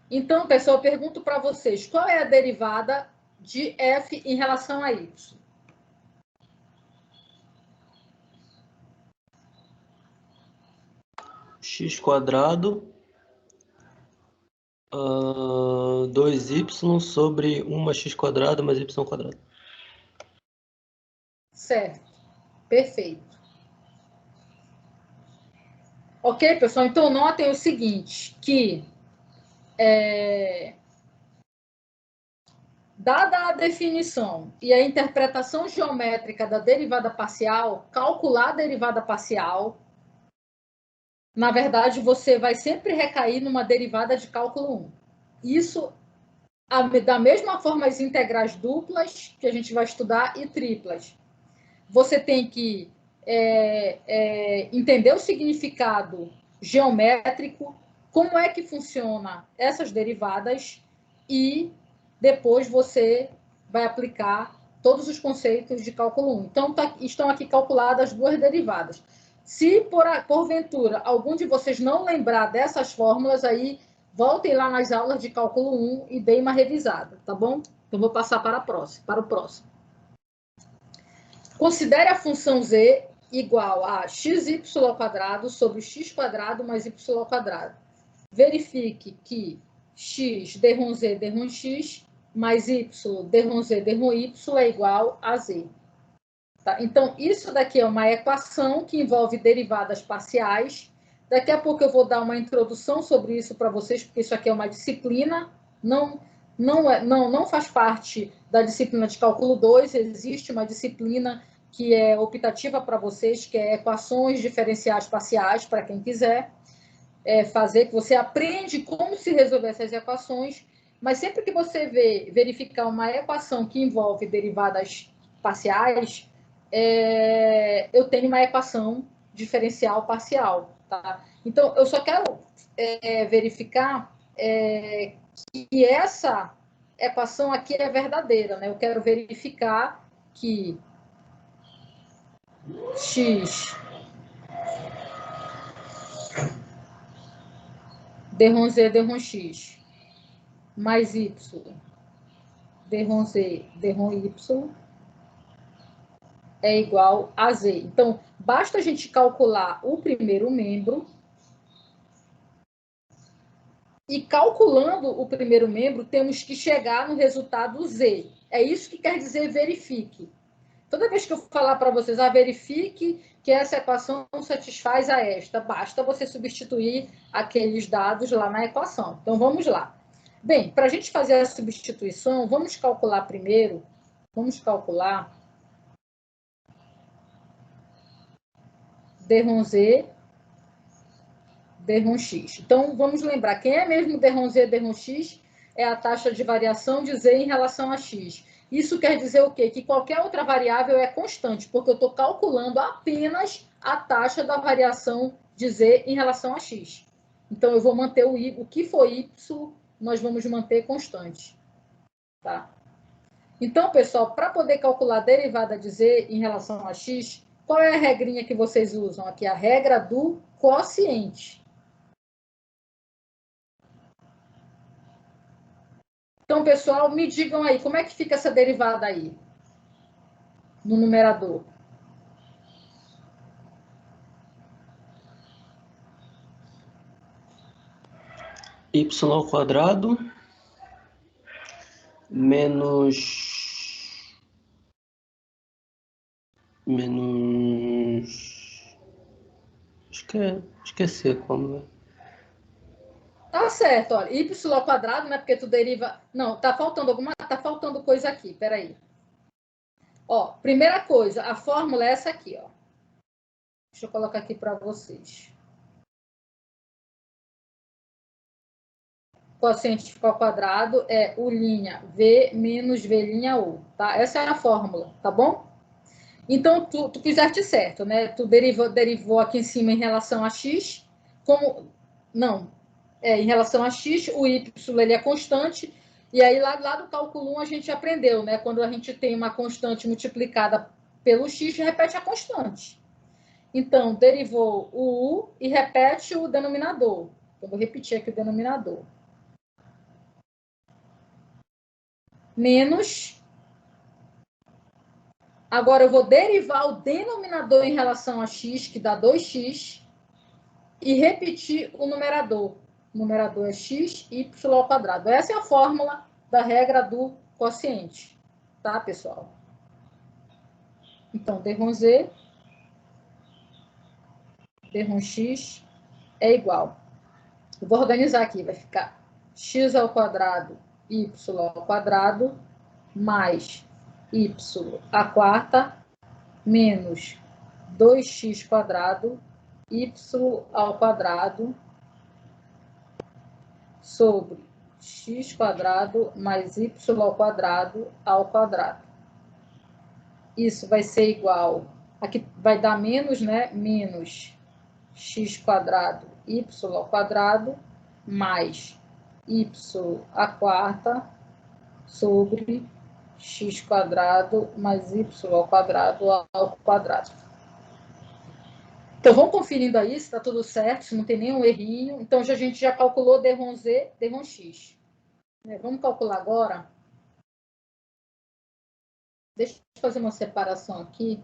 Speaker 1: Então, pessoal, eu pergunto para vocês, qual é a derivada de f em relação a y?
Speaker 3: X quadrado 2y sobre 1 mais x quadrado mais y quadrado.
Speaker 1: Certo. Perfeito. Ok, pessoal? Então, notem o seguinte, que dada a definição e a interpretação geométrica da derivada parcial, calcular a derivada parcial, na verdade, você vai sempre recair numa derivada de cálculo 1. Isso, da mesma forma, as integrais duplas, que a gente vai estudar, e triplas. Você tem que entender o significado geométrico, como é que funciona essas derivadas, e depois você vai aplicar todos os conceitos de cálculo 1. Então, estão aqui calculadas duas derivadas. Se, porventura, algum de vocês não lembrar dessas fórmulas, aí voltem lá nas aulas de cálculo 1 e deem uma revisada, tá bom? Então, vou passar para o próximo. Considere a função z igual a xy ao quadrado sobre x quadrado mais y ao quadrado. Verifique que x derrom z derrom x mais y derrom z derrom y é igual a z. Tá? Então, isso daqui é uma equação que envolve derivadas parciais. Daqui a pouco eu vou dar uma introdução sobre isso para vocês, porque isso aqui é uma disciplina, não faz parte da disciplina de cálculo 2, existe uma disciplina que é optativa para vocês, que é equações diferenciais parciais, para quem quiser fazer, que você aprende como se resolver essas equações, mas sempre que você verificar uma equação que envolve derivadas parciais, eu tenho uma equação diferencial parcial. Tá? Então, eu só quero verificar que essa equação aqui é verdadeira, né? Eu quero verificar que x derrom z derrom x mais y derrom z derrom y é igual a z. Então, basta a gente calcular o primeiro membro. E calculando o primeiro membro, temos que chegar no resultado z. É isso que quer dizer verifique. Toda vez que eu falar para vocês, verifique que essa equação satisfaz a esta, basta você substituir aqueles dados lá na equação. Então, vamos lá. Bem, para a gente fazer a substituição, vamos calcular primeiro, derrom z, derrom x. Então, vamos lembrar, quem é mesmo derrom z, derrom x é a taxa de variação de z em relação a x. Isso quer dizer o quê? Que qualquer outra variável é constante, porque eu estou calculando apenas a taxa da variação de z em relação a x. Então, eu vou manter o que for y, nós vamos manter constante. Tá? Então, pessoal, para poder calcular a derivada de z em relação a x, qual é a regrinha que vocês usam? Aqui, a regra do quociente. Então, pessoal, me digam aí, como é que fica essa derivada aí, no numerador?
Speaker 3: Y ao quadrado menos esqueci como é.
Speaker 1: Tá certo, olha, y ao quadrado, né, porque tu deriva... Não, tá faltando coisa aqui, peraí. Ó, primeira coisa, a fórmula é essa aqui, ó. Deixa eu colocar aqui para vocês. quociente ao quadrado é U' V menos V' U, tá? Essa é a fórmula, tá bom? Então, tu fizeste certo, né? Tu derivou aqui em cima em relação a x, como... Não, em relação a x, o y ele é constante, e aí lá do cálculo 1 a gente aprendeu, né? Quando a gente tem uma constante multiplicada pelo x, repete a constante. Então, derivou o u e repete o denominador. Eu vou repetir aqui o denominador. Menos... Agora, eu vou derivar o denominador em relação a x, que dá 2x, e repetir o numerador. O numerador é x, y ao quadrado. Essa é a fórmula da regra do quociente. Tá, pessoal? Então, D/Z, D/x é igual. Eu vou organizar aqui, vai ficar x ao quadrado, y ao quadrado, mais y à quarta, menos 2x quadrado, y ao quadrado, sobre x quadrado mais y ao quadrado. Isso vai ser igual, aqui vai dar menos, né? Menos x quadrado, y ao quadrado, mais y à quarta, sobre x quadrado mais y ao quadrado. Então, vamos conferindo aí se está tudo certo, se não tem nenhum errinho. Então, a gente já calculou D/Z, D/x. Vamos calcular agora. Deixa eu fazer uma separação aqui.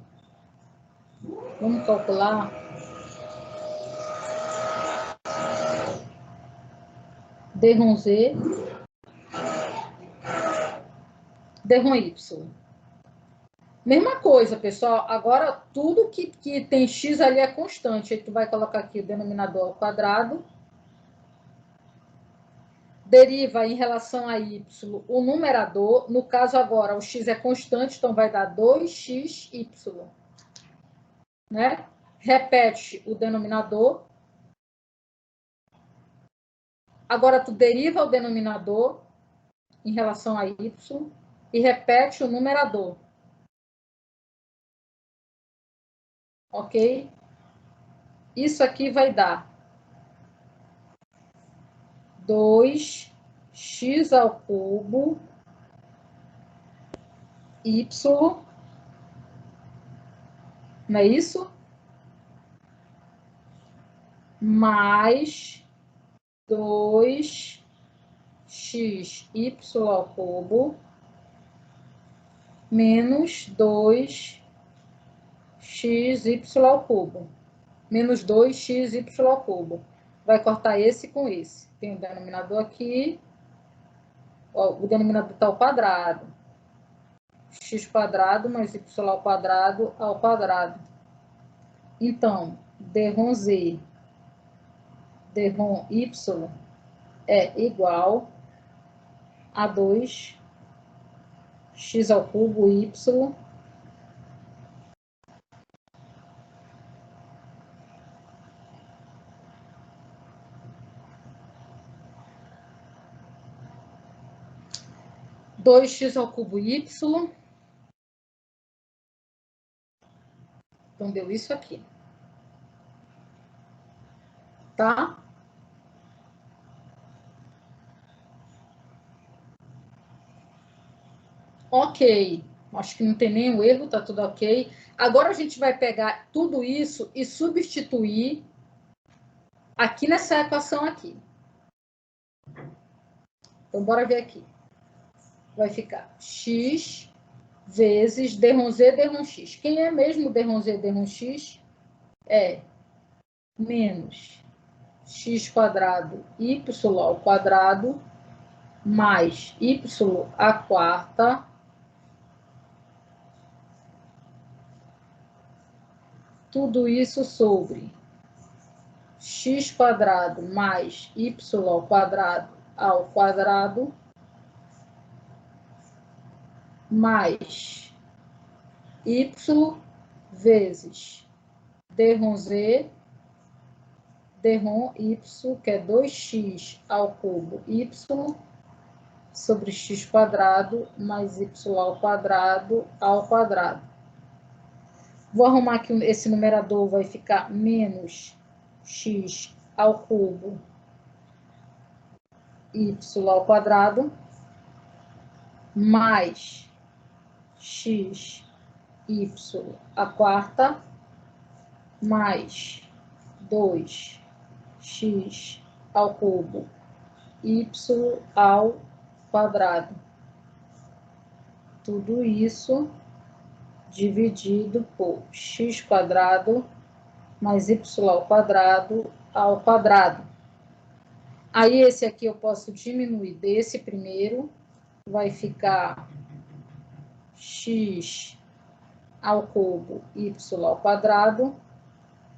Speaker 1: Vamos calcular D/Z, D/y. Mesma coisa, pessoal. Agora, tudo que tem x ali é constante. Aí tu vai colocar aqui o denominador ao quadrado. Deriva em relação a y o numerador. No caso agora, o x é constante, então vai dar 2xy. Né? Repete o denominador. Agora, tu deriva o denominador em relação a y e repete o numerador. Ok? Isso aqui vai dar 2x ao cubo y, não é isso? Mais 2xy ao cubo menos 2xy ao cubo. Menos 2xy ao cubo. Vai cortar esse com esse. Tem o denominador aqui. Ó, o denominador está ao quadrado. X quadrado mais y ao quadrado. Então, D/Z, D/y é igual a 2x ao cubo y y. Então, deu isso aqui. Tá? Ok. Acho que não tem nenhum erro, tá tudo ok. Agora a gente vai pegar tudo isso e substituir aqui nessa equação aqui. Então, bora ver aqui. Vai ficar x vezes D/Z, D/x. Quem é mesmo D/Z, D/x? É menos x quadrado, y ao quadrado, mais y à quarta, tudo isso sobre x quadrado mais y ao quadrado, mais y vezes D/Z, Derrom y, que é 2x ao cubo y, sobre x quadrado, mais y ao quadrado. Vou arrumar aqui esse numerador, vai ficar menos x ao cubo, y ao quadrado, mais x, y à quarta, mais 2x ao cubo, y ao quadrado. Tudo isso dividido por x quadrado mais y ao quadrado. Aí, esse aqui eu posso diminuir desse primeiro, vai ficar x ao cubo, y ao quadrado,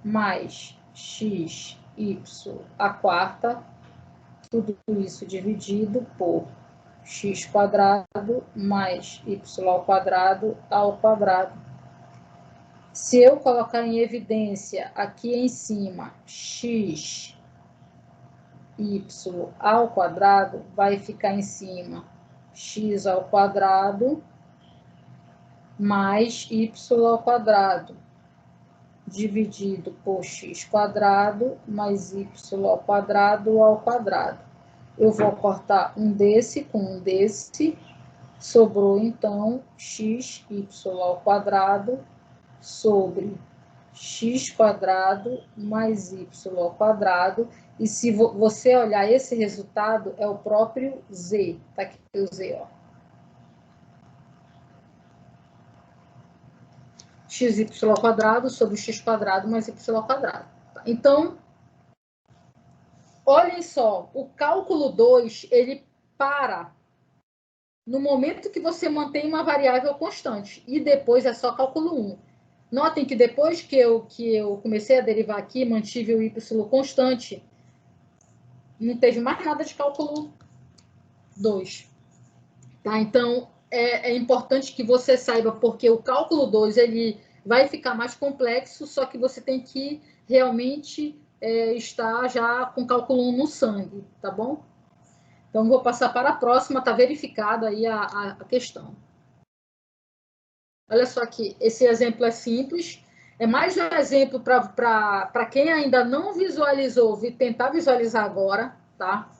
Speaker 1: mais x, y à quarta, tudo isso dividido por x quadrado mais y ao quadrado. Se eu colocar em evidência aqui em cima x, y ao quadrado, vai ficar em cima x ao quadrado mais y ao quadrado, dividido por x quadrado mais y ao quadrado. Eu vou cortar um desse com um desse, sobrou então x, y ao quadrado sobre x quadrado mais y ao quadrado. E se você olhar esse resultado, é o próprio z. Tá aqui o z, ó. xy ao quadrado sobre x quadrado mais y ao quadrado. Então, olhem só, o cálculo 2, ele para no momento que você mantém uma variável constante. E depois é só cálculo 1. Notem que depois que eu comecei a derivar aqui, mantive o y constante, não teve mais nada de cálculo 2. Tá? Então, é importante que você saiba, porque o cálculo 2 ele vai ficar mais complexo, só que você tem que realmente estar já com cálculo 1 no sangue, tá bom? Então, vou passar para a próxima, está verificado aí a questão. Olha só aqui, esse exemplo é simples. É mais um exemplo para quem ainda não visualizou, tentar visualizar agora, tá?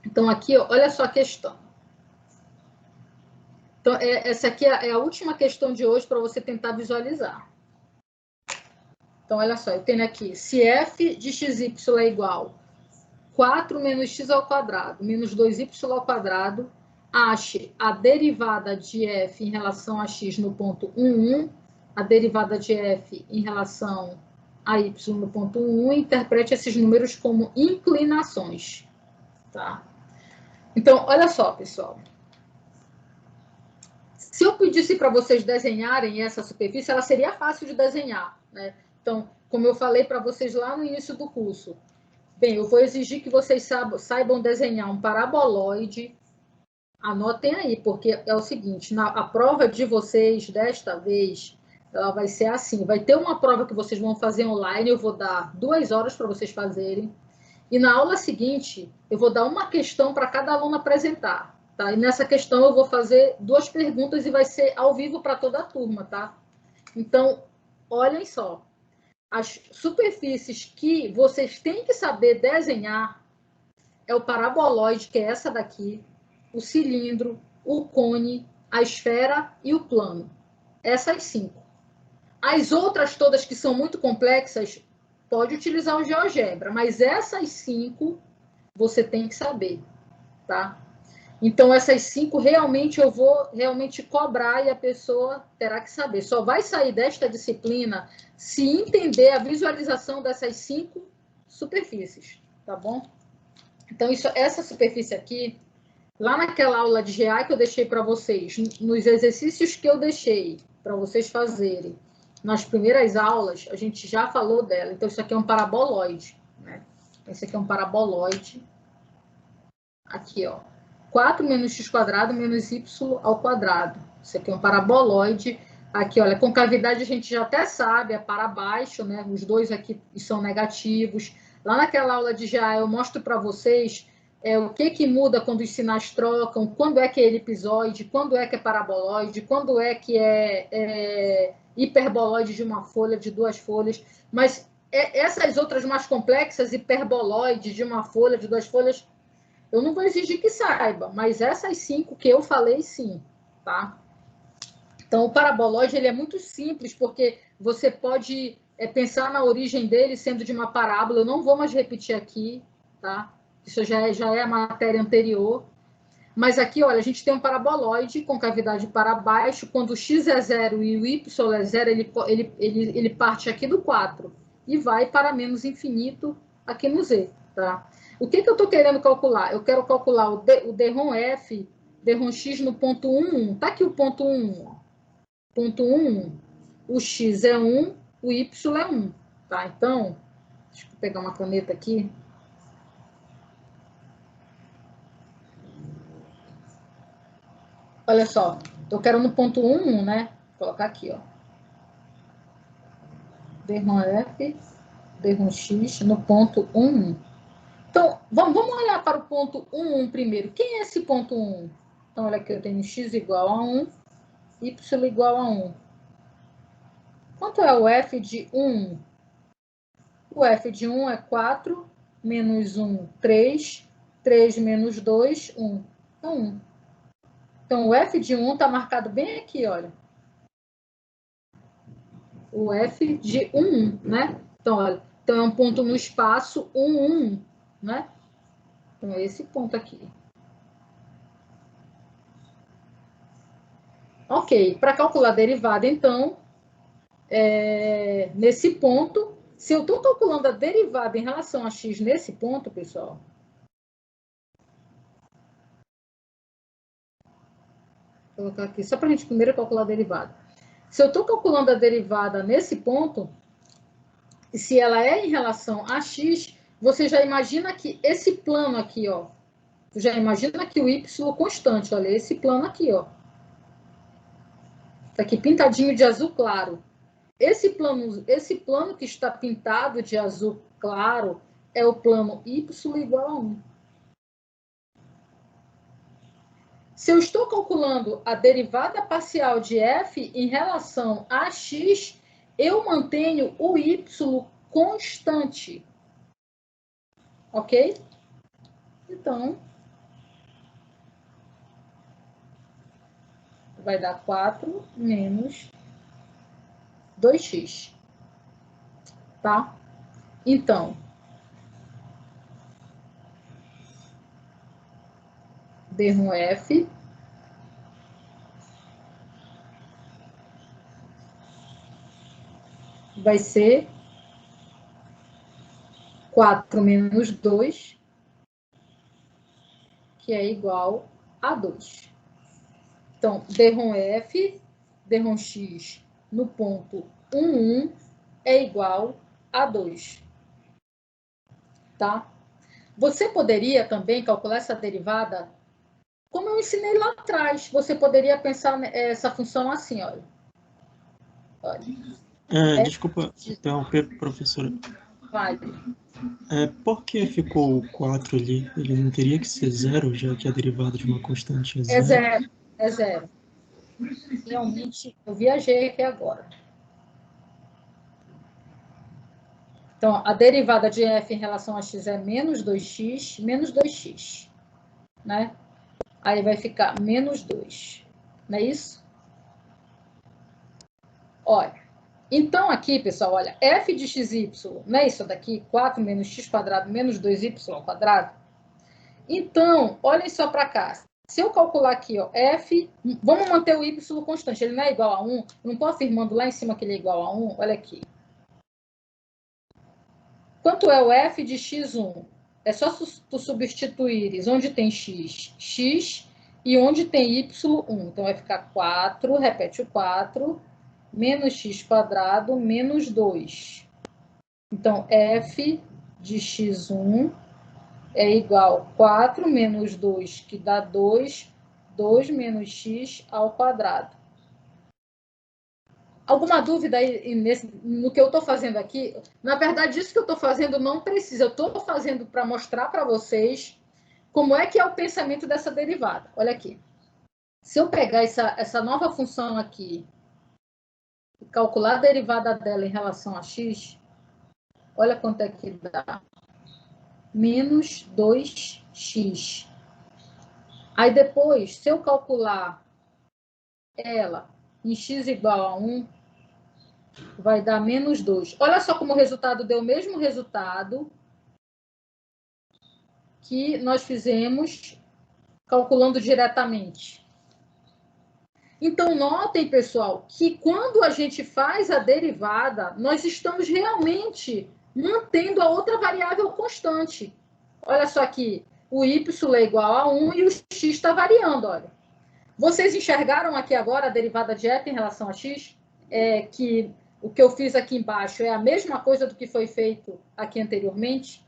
Speaker 1: Então, aqui, olha só a questão. Então, essa aqui é a última questão de hoje para você tentar visualizar. Então, olha só, eu tenho aqui, se f de xy é igual 4 menos x ao quadrado menos 2y ao quadrado, ache a derivada de f em relação a x no ponto 1, 1, a derivada de f em relação a y no ponto 1, 1, interprete esses números como inclinações. Tá? Então, olha só, pessoal. Se eu pedisse para vocês desenharem essa superfície, ela seria fácil de desenhar, né? Então, como eu falei para vocês lá no início do curso, bem, eu vou exigir que vocês saibam desenhar um paraboloide. Anotem aí, porque é o seguinte, a prova de vocês, desta vez, ela vai ser assim. Vai ter uma prova que vocês vão fazer online, eu vou dar 2 horas para vocês fazerem. E na aula seguinte, eu vou dar uma questão para cada aluno apresentar. Tá? E nessa questão eu vou fazer 2 perguntas e vai ser ao vivo para toda a turma, tá? Então, olhem só. As superfícies que vocês têm que saber desenhar é o paraboloide, que é essa daqui, o cilindro, o cone, a esfera e o plano. Essas 5. As outras todas que são muito complexas, pode utilizar o GeoGebra, mas essas 5 você tem que saber, tá? Então, essas 5 realmente eu vou cobrar e a pessoa terá que saber. Só vai sair desta disciplina se entender a visualização dessas 5 superfícies, tá bom? Então, essa superfície aqui, lá naquela aula de GA que eu deixei para vocês, nos exercícios que eu deixei para vocês fazerem, nas primeiras aulas, a gente já falou dela. Então, isso aqui é um paraboloide, né? Esse aqui é um paraboloide. Aqui, ó. 4 menos x quadrado menos y ao quadrado. Isso aqui é um paraboloide Aqui, olha, concavidade a gente já até sabe, é para baixo, né? Os dois aqui são negativos. Lá naquela aula de GA eu mostro para vocês o que muda quando os sinais trocam, quando é que é elipsoide, quando é que é paraboloide, quando é que é hiperboloide de uma folha, de duas folhas. Mas essas outras mais complexas, hiperboloide de uma folha, de duas folhas, eu não vou exigir que saiba, mas essas 5 que eu falei, sim, tá? Então, o paraboloide ele é muito simples, porque você pode pensar na origem dele sendo de uma parábola. Eu não vou mais repetir aqui, tá? Isso já é a matéria anterior. Mas aqui, olha, a gente tem um paraboloide com cavidade para baixo. Quando o x é 0 e o y é 0, ele parte aqui do 4 e vai para menos infinito aqui no z, tá? O que eu estou querendo calcular? Eu quero calcular o d-ROM f, d-ROM x no ponto 1, 1. Tá aqui o ponto 1, ponto 1, o x é 1, o y é 1, tá? Então, deixa eu pegar uma caneta aqui. Olha só, eu quero no ponto 1, 1, né? Vou colocar aqui, ó. D-ROM f, D-ROM x no ponto 1, 1. Então, vamos olhar para o ponto 1, 1 primeiro. Quem é esse ponto 1? Então, olha aqui, eu tenho x igual a 1, y igual a 1. Quanto é o f de 1? O f de 1 é 4, menos 1, 3, 3 menos 2, 1. É 1. Então, o f de 1 está marcado bem aqui, olha. O f de 1, 1, né? Então, olha, então é um ponto no espaço 1, 1, né? Então, é esse ponto aqui. Ok, para calcular a derivada, então, nesse ponto, se eu estou calculando a derivada em relação a x nesse ponto, pessoal, vou colocar aqui, só para a gente primeiro calcular a derivada. Se eu estou calculando a derivada nesse ponto, e se ela é em relação a x, você já imagina que esse plano aqui, ó, já imagina que o y constante, olha, esse plano aqui, ó, tá aqui pintadinho de azul claro. Esse plano que está pintado de azul claro é o plano y igual a 1. Se eu estou calculando a derivada parcial de f em relação a x, eu mantenho o y constante. Ok? Então, vai dar 4 menos 2x. Tá? Então, d-ROM f vai ser 4 menos 2, que é igual a 2. Então, d-ROM f, d-ROM x no ponto 1, 1 é igual a 2. Tá? Você poderia também calcular essa derivada, como eu ensinei lá atrás. Você poderia pensar essa função assim, olha.
Speaker 4: Desculpa interromper, professora.
Speaker 1: Vale.
Speaker 4: Por que ficou o 4 ali? Ele não teria que ser 0, já que a derivada de uma constante é 0?
Speaker 1: É 0. É 0. Realmente, eu viajei aqui agora. Então, a derivada de f em relação a x é menos 2x, menos 2x. Né? Aí vai ficar menos 2. Não é isso? Olha. Então, aqui, pessoal, olha, f de xy, não é isso daqui? 4 menos x quadrado menos 2y quadrado? Então, olhem só para cá. Se eu calcular aqui, ó, f, vamos manter o y constante, ele não é igual a 1, eu não estou afirmando lá em cima que ele é igual a 1, olha aqui. Quanto é o f de x1? É só tu substituires onde tem x, x, e onde tem y1. Então, vai ficar 4, repete o 4, menos x quadrado, menos 2. Então, f de x1 é igual a 4 menos 2, que dá 2, 2 menos x ao quadrado. Alguma dúvida aí no que eu estou fazendo aqui? Na verdade, isso que eu estou fazendo não precisa. Eu estou fazendo para mostrar para vocês como é que é o pensamento dessa derivada. Olha aqui. Se eu pegar essa nova função aqui e calcular a derivada dela em relação a x, olha quanto é que dá. Menos 2x. Aí depois, se eu calcular ela em x igual a 1, vai dar menos 2. Olha só como o resultado deu o mesmo resultado que nós fizemos calculando diretamente. Então, notem, pessoal, que quando a gente faz a derivada, nós estamos realmente mantendo a outra variável constante. Olha só aqui, o y é igual a 1 e o x está variando, olha. Vocês enxergaram aqui agora a derivada de f em relação a x? Que o que eu fiz aqui embaixo é a mesma coisa do que foi feito aqui anteriormente?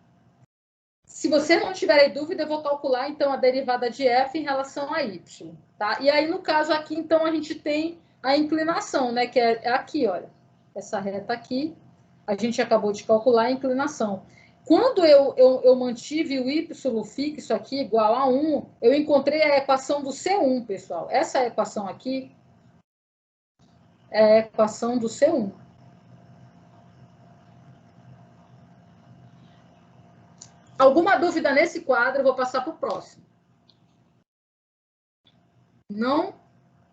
Speaker 1: Se você não tiver aí dúvida, eu vou calcular, então, a derivada de f em relação a y. Tá? E aí, no caso aqui, então, a gente tem a inclinação, né? Que é aqui, olha. Essa reta aqui, a gente acabou de calcular a inclinação. Quando eu mantive o y fixo aqui, igual a 1, eu encontrei a equação do C1, pessoal. Essa equação aqui é a equação do C1. Alguma dúvida nesse quadro? Eu vou passar para o próximo. Não?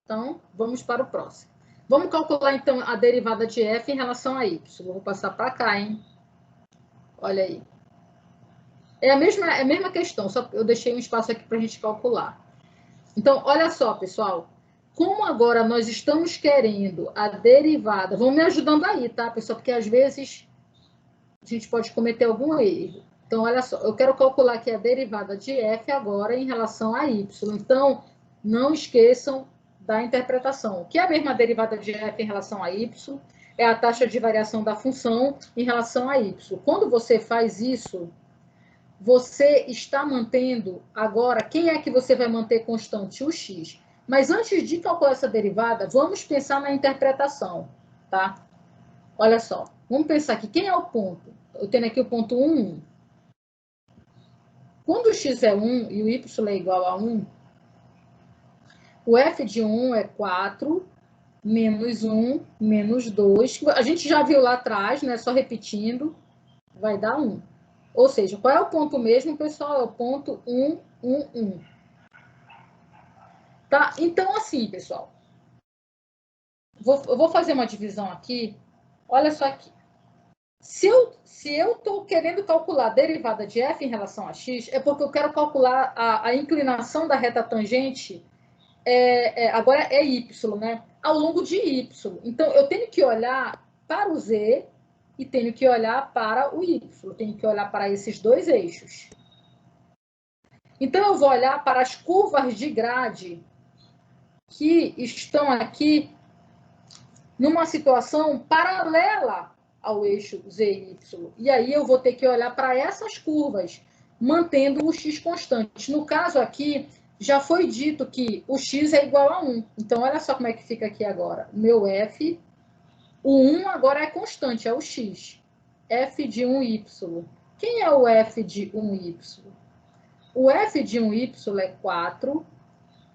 Speaker 1: Então, vamos para o próximo. Vamos calcular, então, a derivada de f em relação a y. Vou passar para cá, hein? Olha aí. É a mesma questão, só eu deixei um espaço aqui para a gente calcular. Então, olha só, pessoal. Como agora nós estamos querendo a derivada... Vão me ajudando aí, tá, pessoal? Porque, às vezes, a gente pode cometer algum erro. Então, olha só. Eu quero calcular aqui a derivada de f agora em relação a y. Então, não esqueçam da interpretação. O que é a mesma derivada de f em relação a y? É a taxa de variação da função em relação a y. Quando você faz isso, você está mantendo agora... Quem é que você vai manter constante? O x. Mas antes de calcular essa derivada, vamos pensar na interpretação, tá? Olha só. Vamos pensar aqui. Quem é o ponto? Eu tenho aqui o ponto 1, 1. Quando o x é 1 e o y é igual a 1, o f de 1 é 4, menos 1, menos 2. A gente já viu lá atrás, né? Só repetindo, vai dar 1. Ou seja, qual é o ponto mesmo, pessoal? É o ponto 1, 1, 1. Tá? Então, assim, pessoal. Eu vou fazer uma divisão aqui. Olha só aqui. Se eu estou querendo calcular a derivada de f em relação a x, é porque eu quero calcular a inclinação da reta tangente, agora é y, né? Ao longo de y. Então, eu tenho que olhar para o z e tenho que olhar para o y. Eu tenho que olhar para esses dois eixos. Então, eu vou olhar para as curvas de grade que estão aqui numa situação paralela ao eixo z e y. E aí eu vou ter que olhar para essas curvas, mantendo o x constante. No caso aqui, já foi dito que o x é igual a 1. Então, olha só como é que fica aqui agora. Meu f, o 1 agora é constante, é o x. F de 1y. Quem é o f de 1y? O f de 1y é 4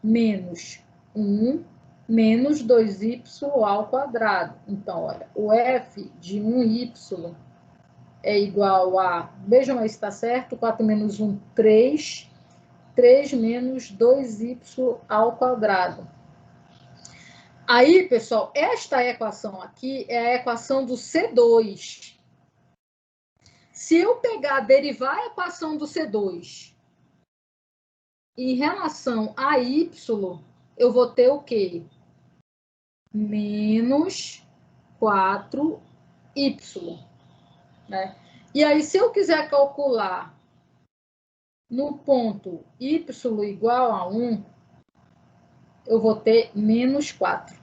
Speaker 1: menos 1 menos 2y ao quadrado. Então, olha, o f de 1y é igual a... Vejam aí se está certo. 4 menos 1, 3. 3 menos 2y ao quadrado. Aí, pessoal, esta equação aqui é a equação do C2. Se eu pegar, derivar a equação do C2 em relação a y, eu vou ter o quê? Menos 4y. Né? E aí, se eu quiser calcular no ponto y igual a 1, eu vou ter menos 4.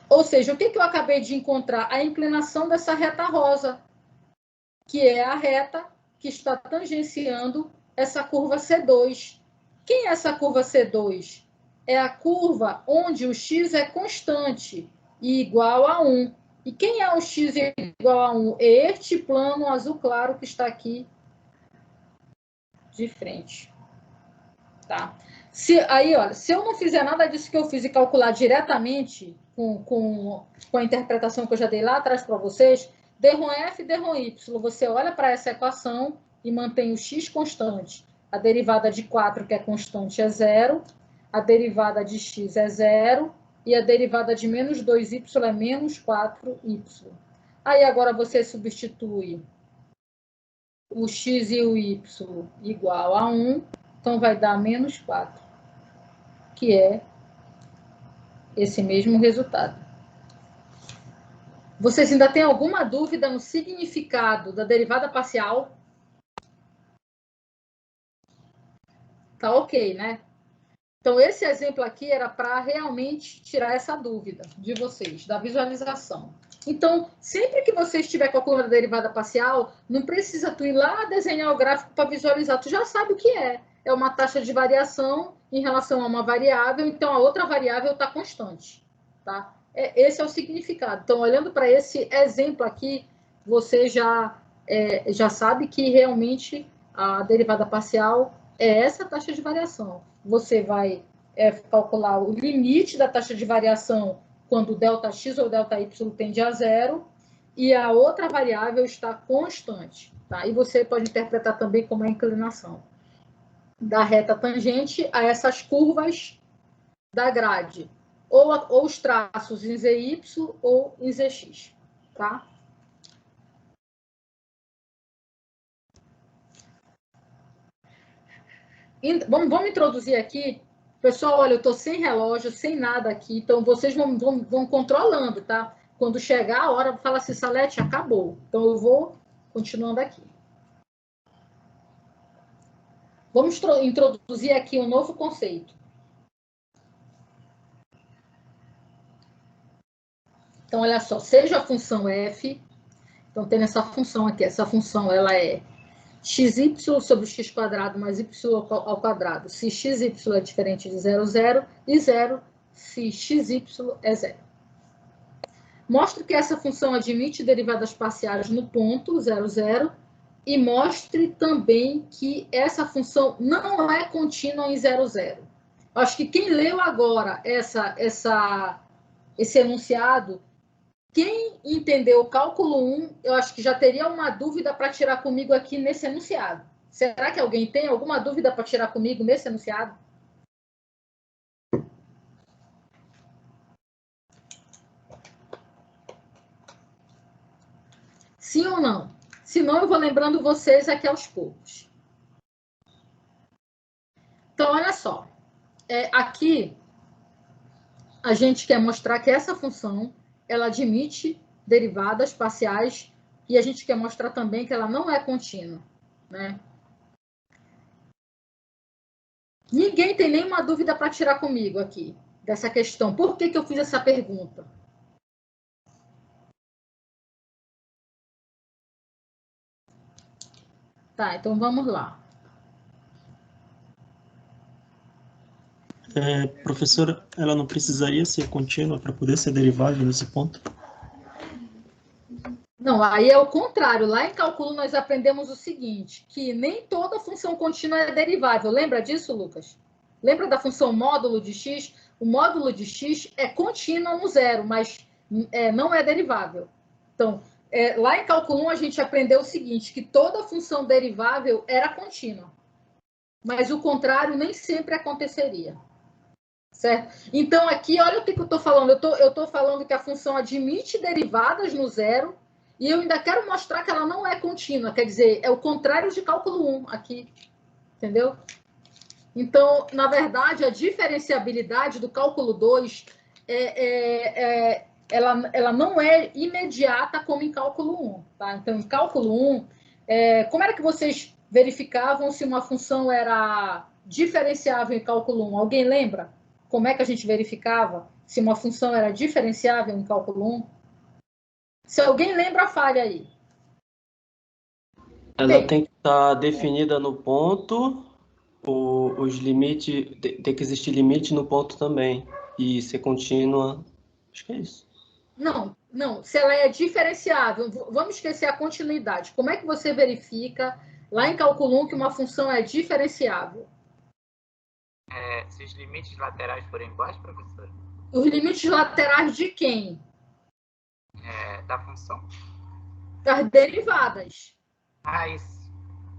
Speaker 1: Ou seja, o que eu acabei de encontrar? A inclinação dessa reta rosa, que é a reta que está tangenciando essa curva C2. Quem é essa curva C2? É a curva onde o x é constante. igual a 1. E quem é o x igual a 1? É este plano azul claro que está aqui de frente. Tá? Aí, olha, se eu não fizer nada disso que eu fiz e calcular diretamente com a interpretação que eu já dei lá atrás para vocês, d/ρ f, d/ρ y, você olha para essa equação e mantém o x constante. A derivada de 4, que é constante, é 0. A derivada de x é 0. E a derivada de menos 2y é menos 4y. Aí, agora, você substitui o x e o y igual a 1. Então, vai dar menos 4, que é esse mesmo resultado. Vocês ainda têm alguma dúvida no significado da derivada parcial? Tá ok, né? Então, esse exemplo aqui era para realmente tirar essa dúvida de vocês, da visualização. Então, sempre que você estiver calculando a derivada parcial, não precisa tu ir lá desenhar o gráfico para visualizar. Tu já sabe o que é. É uma taxa de variação em relação a uma variável, então a outra variável está constante. Tá? Esse é o significado. Então, olhando para esse exemplo aqui, você já sabe que realmente a derivada parcial é essa taxa de variação. Você vai calcular o limite da taxa de variação quando ΔX ou ΔY tende a 0, e a outra variável está constante. Tá? E você pode interpretar também como a inclinação da reta tangente a essas curvas da grade, ou os traços em ZY ou em ZX. Tá? Vamos introduzir aqui. Pessoal, olha, eu estou sem relógio, sem nada aqui, então vocês vão controlando, tá? Quando chegar a hora, fala assim, Salete, acabou. Então eu vou continuando aqui. Vamos introduzir aqui um novo conceito. Então, olha só, seja a função f, então tem essa função aqui, essa função ela é xy sobre x² mais y ao quadrado, se xy é diferente de 0, 0, e 0 se xy é 0. Mostre que essa função admite derivadas parciais no ponto 0, 0, e mostre também que essa função não é contínua em 0, 0. Acho que quem leu agora esse enunciado, quem entendeu o cálculo 1, eu acho que já teria uma dúvida para tirar comigo aqui nesse enunciado. Será que alguém tem alguma dúvida para tirar comigo nesse enunciado? Sim ou não? Se não, eu vou lembrando vocês aqui aos poucos. Então, olha só. Aqui, a gente quer mostrar que essa função ela admite derivadas parciais e a gente quer mostrar também que ela não é contínua, né? Ninguém tem nenhuma dúvida para tirar comigo aqui dessa questão. Por que eu fiz essa pergunta? Tá, então vamos lá.
Speaker 4: Professora, ela não precisaria ser contínua para poder ser derivável nesse ponto?
Speaker 1: Não, aí é o contrário. Lá em cálculo nós aprendemos o seguinte, que nem toda função contínua é derivável. Lembra disso, Lucas? Lembra da função módulo de x? O módulo de x é contínuo no zero, mas não é derivável. Então, lá em cálculo 1 a gente aprendeu o seguinte, que toda função derivável era contínua. Mas o contrário nem sempre aconteceria. Certo? Então, aqui, olha o que eu estou falando. Eu estou falando que a função admite derivadas no zero e eu ainda quero mostrar que ela não é contínua. Quer dizer, é o contrário de cálculo 1 aqui. Entendeu? Então, na verdade, a diferenciabilidade do cálculo 2 ela não é imediata como em cálculo 1. Tá? Então, em cálculo 1, como era que vocês verificavam se uma função era diferenciável em cálculo 1? Alguém lembra? Como é que a gente verificava se uma função era diferenciável em cálculo 1? Se alguém lembra, fale aí.
Speaker 3: Ela tem que estar definida no ponto, os limites, tem que existir limite no ponto também, e ser contínua, acho que é isso.
Speaker 1: Não. Se ela é diferenciável, vamos esquecer a continuidade. Como é que você verifica lá em cálculo 1 que uma função é diferenciável?
Speaker 2: Se os limites laterais forem iguais, professor?
Speaker 1: Os limites laterais de quem?
Speaker 2: Da função?
Speaker 1: Das derivadas.
Speaker 2: Isso.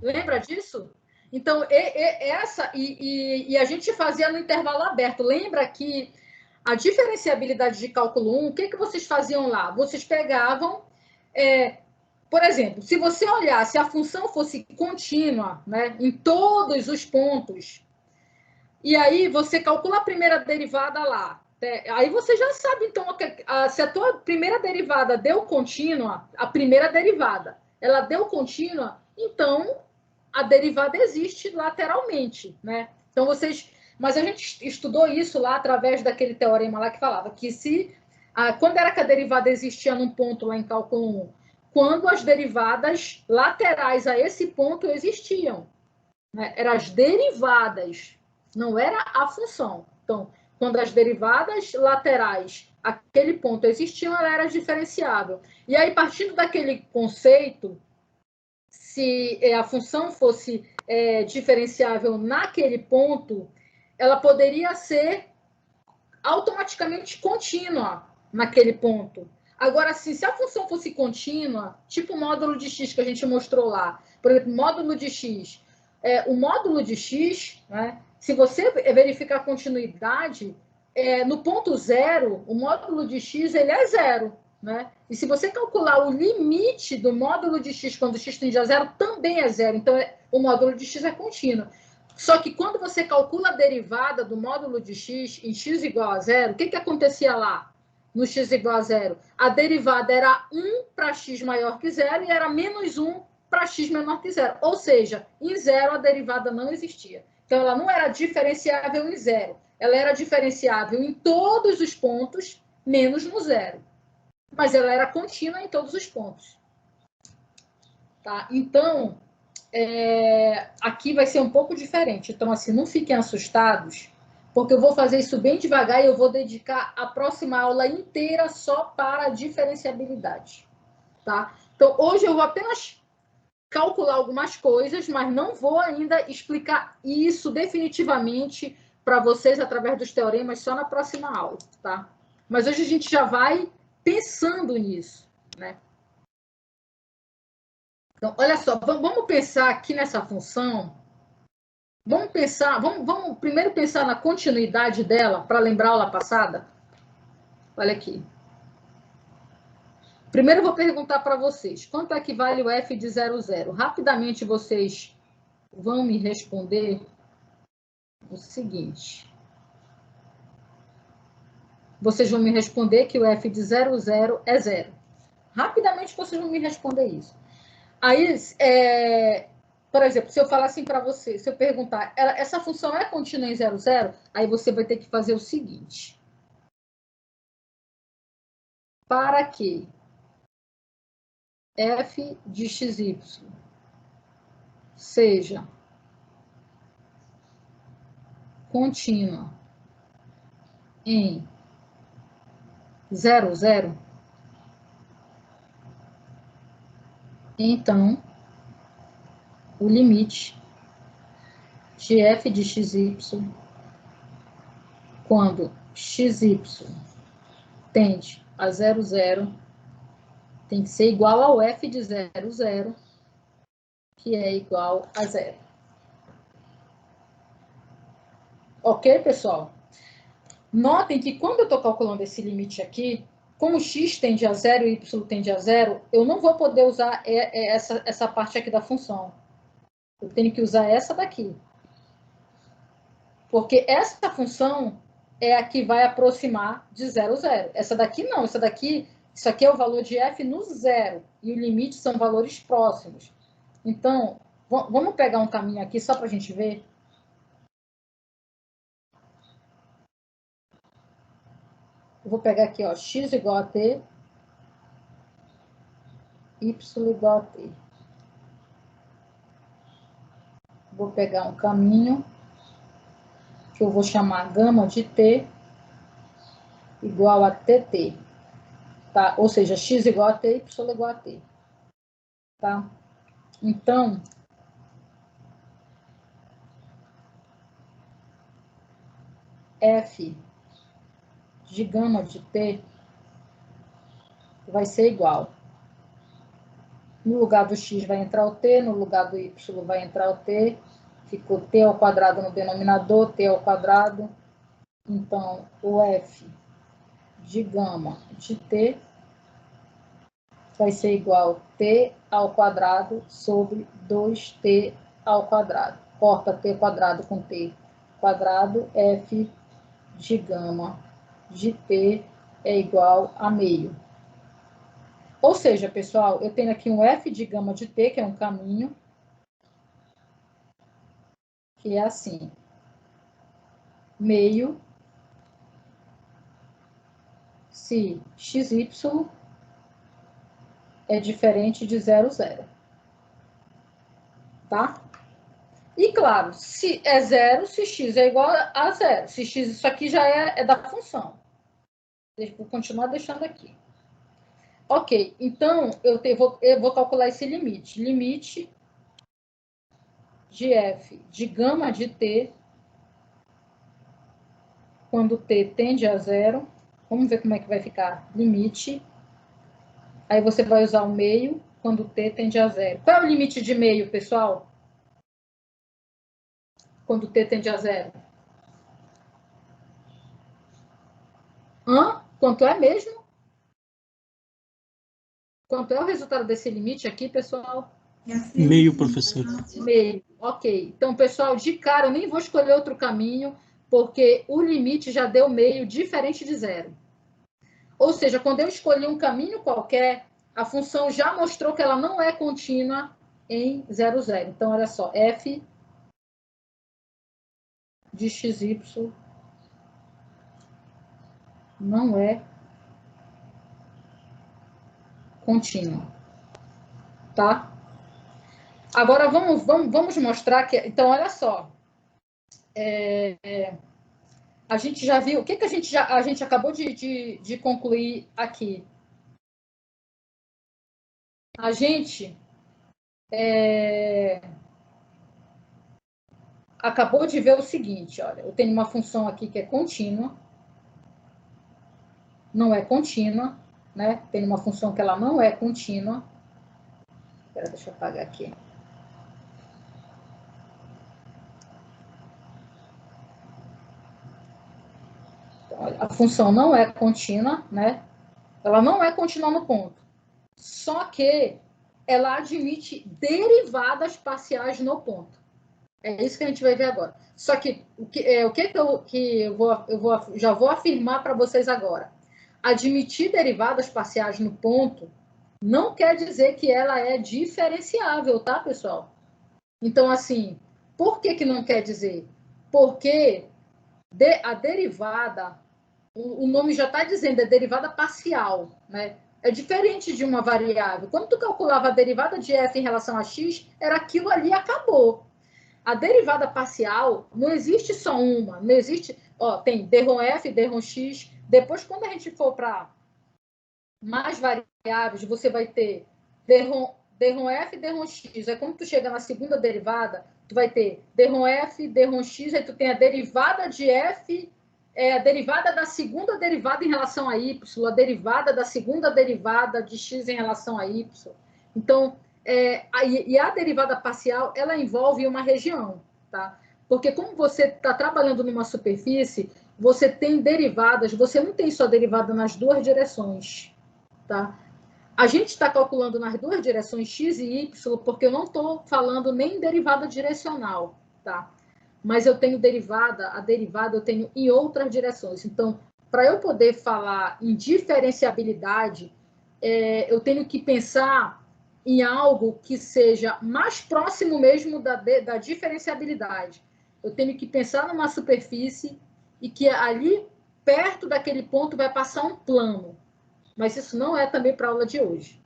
Speaker 1: Lembra disso? Então, e a gente fazia no intervalo aberto. Lembra que a diferenciabilidade de cálculo 1, o que vocês faziam lá? Vocês pegavam, por exemplo, se você olhasse a função fosse contínua, né, em todos os pontos, e aí você calcula a primeira derivada lá. Aí você já sabe, então, se a tua primeira derivada deu contínua, a primeira derivada, ela deu contínua, então a derivada existe lateralmente, né? Então, mas a gente estudou isso lá através daquele teorema lá que falava que quando era que a derivada existia num ponto lá em cálculo 1? Quando as derivadas laterais a esse ponto existiam, né? Eram as derivadas, não era a função. Então, quando as derivadas laterais aquele ponto existiam, ela era diferenciável. E aí, partindo daquele conceito, se a função fosse diferenciável naquele ponto, ela poderia ser automaticamente contínua naquele ponto. Agora, assim, se a função fosse contínua, tipo o módulo de x que a gente mostrou lá, por exemplo, módulo de x, o módulo de x, né, se você verificar a continuidade, no ponto zero, o módulo de x ele é zero. Né? E se você calcular o limite do módulo de x quando x tende a zero, também é zero. Então, o módulo de x é contínuo. Só que quando você calcula a derivada do módulo de x em x igual a zero, o que acontecia lá no x igual a zero? A derivada era 1 para x maior que zero e era menos 1 para x menor que zero. Ou seja, em zero a derivada não existia. Então, ela não era diferenciável em zero. Ela era diferenciável em todos os pontos, menos no zero. Mas ela era contínua em todos os pontos. Tá? Então, aqui vai ser um pouco diferente. Então, assim, não fiquem assustados, porque eu vou fazer isso bem devagar e eu vou dedicar a próxima aula inteira só para a diferenciabilidade. Tá? Então, hoje eu vou apenas calcular algumas coisas, mas não vou ainda explicar isso definitivamente para vocês através dos teoremas só na próxima aula. Tá? Mas hoje a gente já vai pensando nisso, né? Então, olha só, vamos pensar aqui nessa função. Vamos primeiro pensar na continuidade dela, para lembrar a aula passada. Olha aqui. Primeiro eu vou perguntar para vocês, quanto é que vale o f de 0, 0? Rapidamente vocês vão me responder o seguinte. Vocês vão me responder que o f de 0, 0 é 0. Rapidamente vocês vão me responder isso. Aí, por exemplo, se eu falar assim para você, se eu perguntar, essa função é contínua em 0, 0? Aí você vai ter que fazer o seguinte. Para que f de xy seja contínua em 0, 0, então o limite de f de xy quando xy tende a 0, 0 tem que ser igual ao f de 0, 0, que é igual a 0. Ok, pessoal? Notem que quando eu estou calculando esse limite aqui, como x tende a 0 e y tende a 0, eu não vou poder usar essa parte aqui da função. Eu tenho que usar essa daqui. Porque essa função é a que vai aproximar de 0, 0. Essa daqui não, isso aqui é o valor de f no zero. E o limite são valores próximos. Então, vamos pegar um caminho aqui só para a gente ver. Eu vou pegar aqui, ó, x igual a t, y igual a t. Vou pegar um caminho que eu vou chamar gama de t igual a tt. tá? Ou seja, x igual a t, y igual a t. Tá? Então, f de gama de t vai ser igual. No lugar do x vai entrar o t, no lugar do y vai entrar o t. Ficou t ao quadrado no denominador, t ao quadrado. Então, o f de gama de t vai ser igual a t ao quadrado sobre 2t ao quadrado. Corta t quadrado com t quadrado, f de gama de t é igual a meio. Ou seja, pessoal, eu tenho aqui um f de gama de t, que é um caminho, que é assim, meio, se xy é diferente de 0, 0. Tá? E, claro, se é 0, se x é igual a 0. Se x, isso aqui já é da função. Vou continuar deixando aqui. Ok, então, eu vou calcular esse limite. Limite de f de gama de t, quando t tende a 0. Vamos ver como é que vai ficar. Limite. Aí você vai usar o meio quando t tende a 0. Qual é o limite de meio, pessoal? Quando t tende a 0? Quanto é mesmo? Quanto é o resultado desse limite aqui, pessoal?
Speaker 4: Meio, professor.
Speaker 1: Meio, ok. Então, pessoal, de cara, eu nem vou escolher outro caminho, porque o limite já deu meio diferente de 0. Ou seja, quando eu escolhi um caminho qualquer, a função já mostrou que ela não é contínua em 0, 0. Então, olha só, f de xy não é contínua, tá? Agora, vamos mostrar que... Então, olha só. A gente já viu... O que a gente acabou de concluir aqui? A gente acabou de ver o seguinte, olha. Eu tenho uma função aqui que é contínua. Não é contínua, né? Tem uma função que ela não é contínua. Espera, deixa eu apagar aqui. Então, olha, a função não é contínua, né? Ela não é contínua no ponto. Só que ela admite derivadas parciais no ponto. É isso que a gente vai ver agora. Só que eu já vou afirmar para vocês agora. Admitir derivadas parciais no ponto não quer dizer que ela é diferenciável, tá, pessoal? Então, assim, por que não quer dizer? Porque a derivada, o nome já está dizendo, é derivada parcial, né? É diferente de uma variável. Quando tu calculava a derivada de f em relação a x, era aquilo ali e acabou. A derivada parcial, não existe só uma, não existe... Ó, tem d-rom f, d-rom x. Depois, quando a gente for para mais variáveis, você vai ter d-rom f, d-rom x. Aí, quando tu chega na segunda derivada, tu vai ter d-rom f, d-rom x, aí tu tem a derivada de f, a derivada da segunda derivada em relação a y, a derivada da segunda derivada de x em relação a y. Então, e a derivada parcial, ela envolve uma região, tá? Porque como você está trabalhando numa superfície, você tem derivadas, você não tem só derivada nas duas direções, tá? A gente está calculando nas duas direções x e y, porque eu não estou falando nem derivada direcional, tá? Mas eu tenho a derivada eu tenho em outras direções. Então, para eu poder falar em diferenciabilidade, eu tenho que pensar em algo que seja mais próximo mesmo da diferenciabilidade. Eu tenho que pensar numa superfície e que ali, perto daquele ponto, vai passar um plano. Mas isso não é também para a aula de hoje.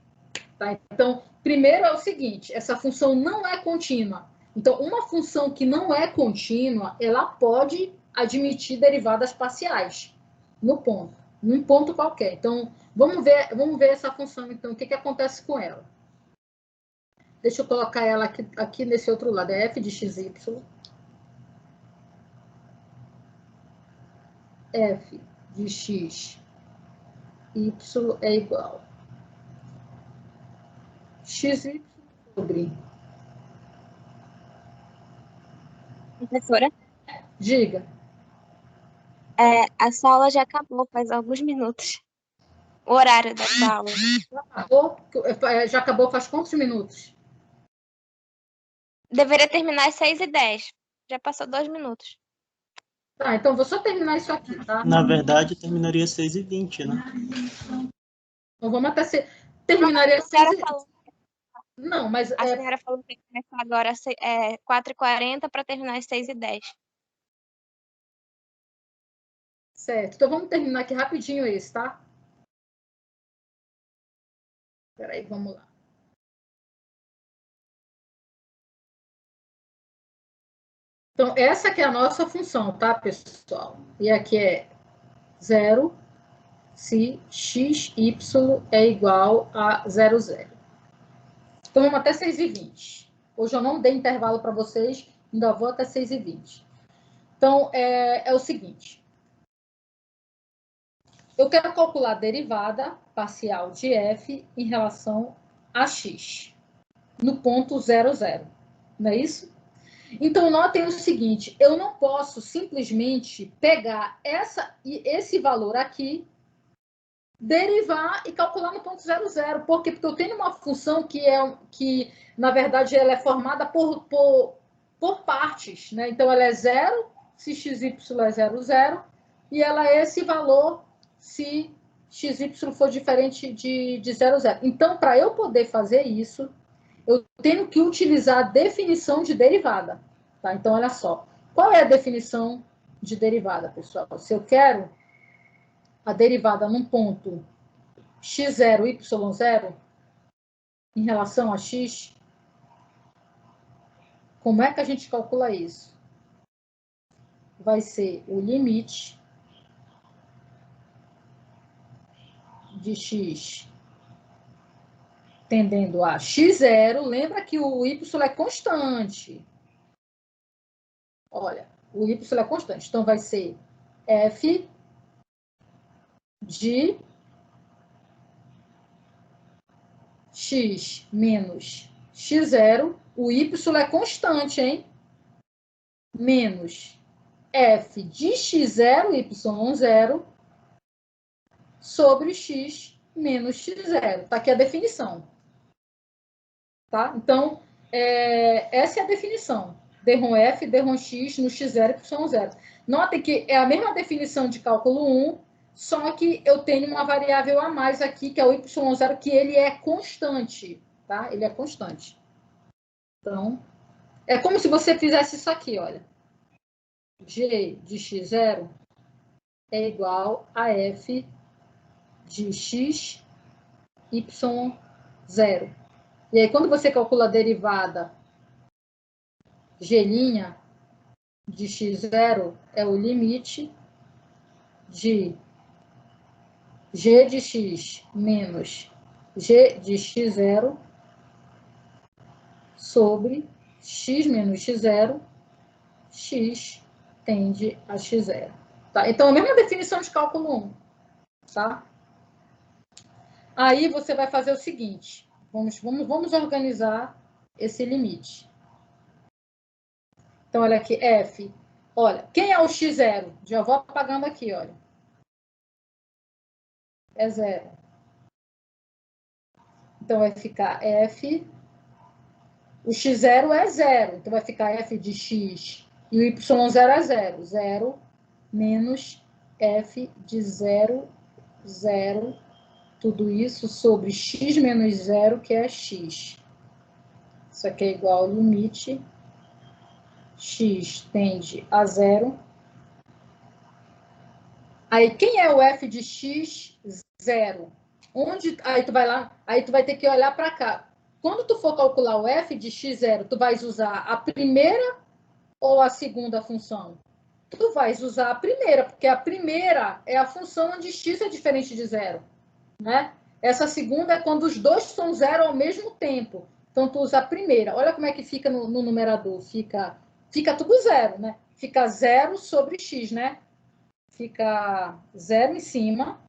Speaker 1: Tá? Então, primeiro é o seguinte, essa função não é contínua. Então, uma função que não é contínua, ela pode admitir derivadas parciais no ponto. num ponto qualquer. Então, vamos ver essa função, então, o que acontece com ela. Deixa eu colocar ela aqui nesse outro lado, é f de xy. F de x, y é igual xy sobre...
Speaker 5: Professora,
Speaker 1: Diga.
Speaker 5: a sua aula já acabou faz alguns minutos. O horário da sua aula.
Speaker 1: Já acabou faz quantos minutos?
Speaker 5: Deveria terminar às 6h10. Já passou 2 minutos.
Speaker 1: Tá, então vou só terminar isso aqui, tá?
Speaker 4: Na verdade, terminaria às 6h20, né?
Speaker 1: Então vamos até ser... Terminaria às 6
Speaker 5: falou,
Speaker 1: Não, mas...
Speaker 5: a senhora falou que tem que começar agora às 4h40 para terminar às 6h10.
Speaker 1: Certo. Então vamos terminar aqui rapidinho esse, tá? Espera aí, vamos lá. Então, essa aqui é a nossa função, tá, pessoal? E aqui é 0 se x, y é igual a 0, 0. Então, vamos até 6h20. Hoje eu não dei intervalo para vocês, ainda vou até 6h20. Então, é o seguinte. Eu quero calcular a derivada parcial de f em relação a x, no ponto 0, 0. Não é isso? Então, notem o seguinte, eu não posso simplesmente pegar esse valor aqui, derivar e calcular no ponto 0, 0. Por quê? Porque eu tenho uma função que na verdade, ela é formada por partes, né? Então, ela é 0, se xy é 0, 0, e ela é esse valor se xy for diferente de 0, 0. Então, para eu poder fazer isso, eu tenho que utilizar a definição de derivada. Tá? Então, olha só. Qual é a definição de derivada, pessoal? Se eu quero a derivada num ponto x0, y0, em relação a x, como é que a gente calcula isso? Vai ser o limite de x tendendo a x0. Lembra que o y é constante. Olha, o y é constante. Então, vai ser f de x menos x0. O y é constante, hein? Menos f de x0, y0, sobre x menos x0. Está aqui a definição. Tá? Então, essa é a definição. D-ROM F, D-ROM X no x0, y0. Notem que é a mesma definição de cálculo 1, só que eu tenho uma variável a mais aqui, que é o y0, que ele é constante. Tá? Ele é constante. Então, é como se você fizesse isso aqui, olha. G de x0 é igual a f de x, y0. E aí, quando você calcula a derivada g' de x0, é o limite de g de x menos g de x0 sobre x menos x0, x tende a x0. Tá? Então, a mesma definição de cálculo 1. Tá? Aí, você vai fazer o seguinte. Vamos organizar esse limite. Então, olha aqui, f. Olha, quem é o x0? Já vou apagando aqui, olha. É 0. Então, vai ficar f. O x0 é 0. Então, vai ficar f de x. E o y0 é 0. 0 menos f de 0, 0. Tudo isso sobre x menos 0, que é x. Isso aqui é igual ao limite. X tende a 0. Aí, quem é o f de x? 0. Aí tu vai lá, aí tu vai ter que olhar para cá. Quando tu for calcular o f de x0, tu vais usar a primeira ou a segunda função? tu vais usar a primeira, porque a primeira é a função onde x é diferente de zero, né? Essa segunda é quando os dois são zero ao mesmo tempo. Então, tu usa a primeira. Olha como é que fica no numerador. Fica tudo zero, né? Fica zero sobre x, né? Fica zero em cima.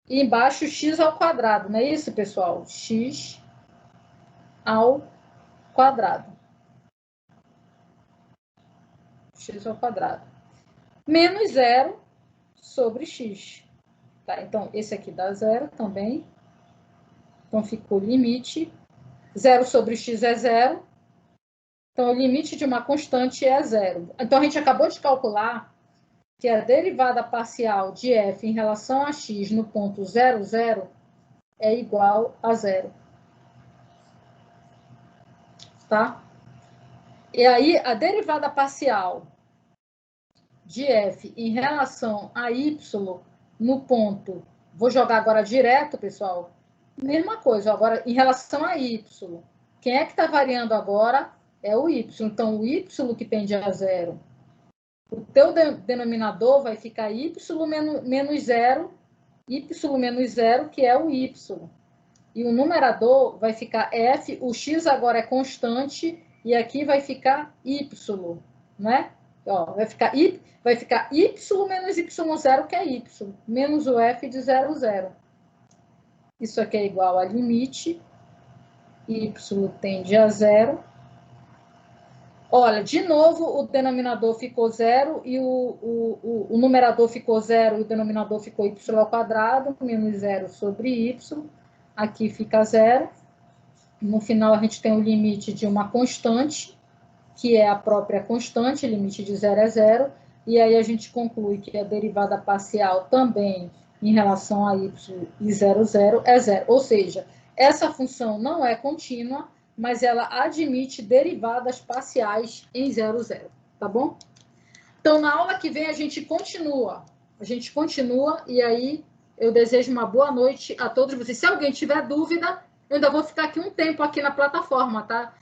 Speaker 1: E embaixo x ao quadrado, não é isso, pessoal? X ao quadrado. X ao quadrado. Menos zero sobre x. Tá, então, esse aqui dá zero também. Então, ficou limite. Zero sobre x é zero. Então, o limite de uma constante é zero. Então, a gente acabou de calcular que a derivada parcial de f em relação a x no ponto 0, 0 é igual a zero. Tá? E aí, a derivada parcial de f em relação a y no ponto... Vou jogar agora direto, pessoal. Mesma coisa, agora em relação a y. Quem é que está variando agora é o y. Então, o y que tende a zero. O teu denominador vai ficar y menos zero, que é o y. E o numerador vai ficar f, o x agora é constante, e aqui vai ficar y, né? Ó, vai ficar y menos y0, que é y, menos o f de 0, 0. Isso aqui é igual a limite, y tende a zero. Olha, de novo, o denominador ficou zero e o numerador ficou zero e o denominador ficou y ao quadrado, menos zero sobre y. Aqui fica zero. No final, a gente tem o limite de uma constante, que é a própria constante, limite de 0 é 0. E aí a gente conclui que a derivada parcial também em relação a y e 0, 0 é 0. Ou seja, essa função não é contínua, mas ela admite derivadas parciais em 0, 0. Tá bom? Então, na aula que vem, a gente continua. E aí eu desejo uma boa noite a todos vocês. Se alguém tiver dúvida, eu ainda vou ficar aqui um tempo aqui na plataforma, tá?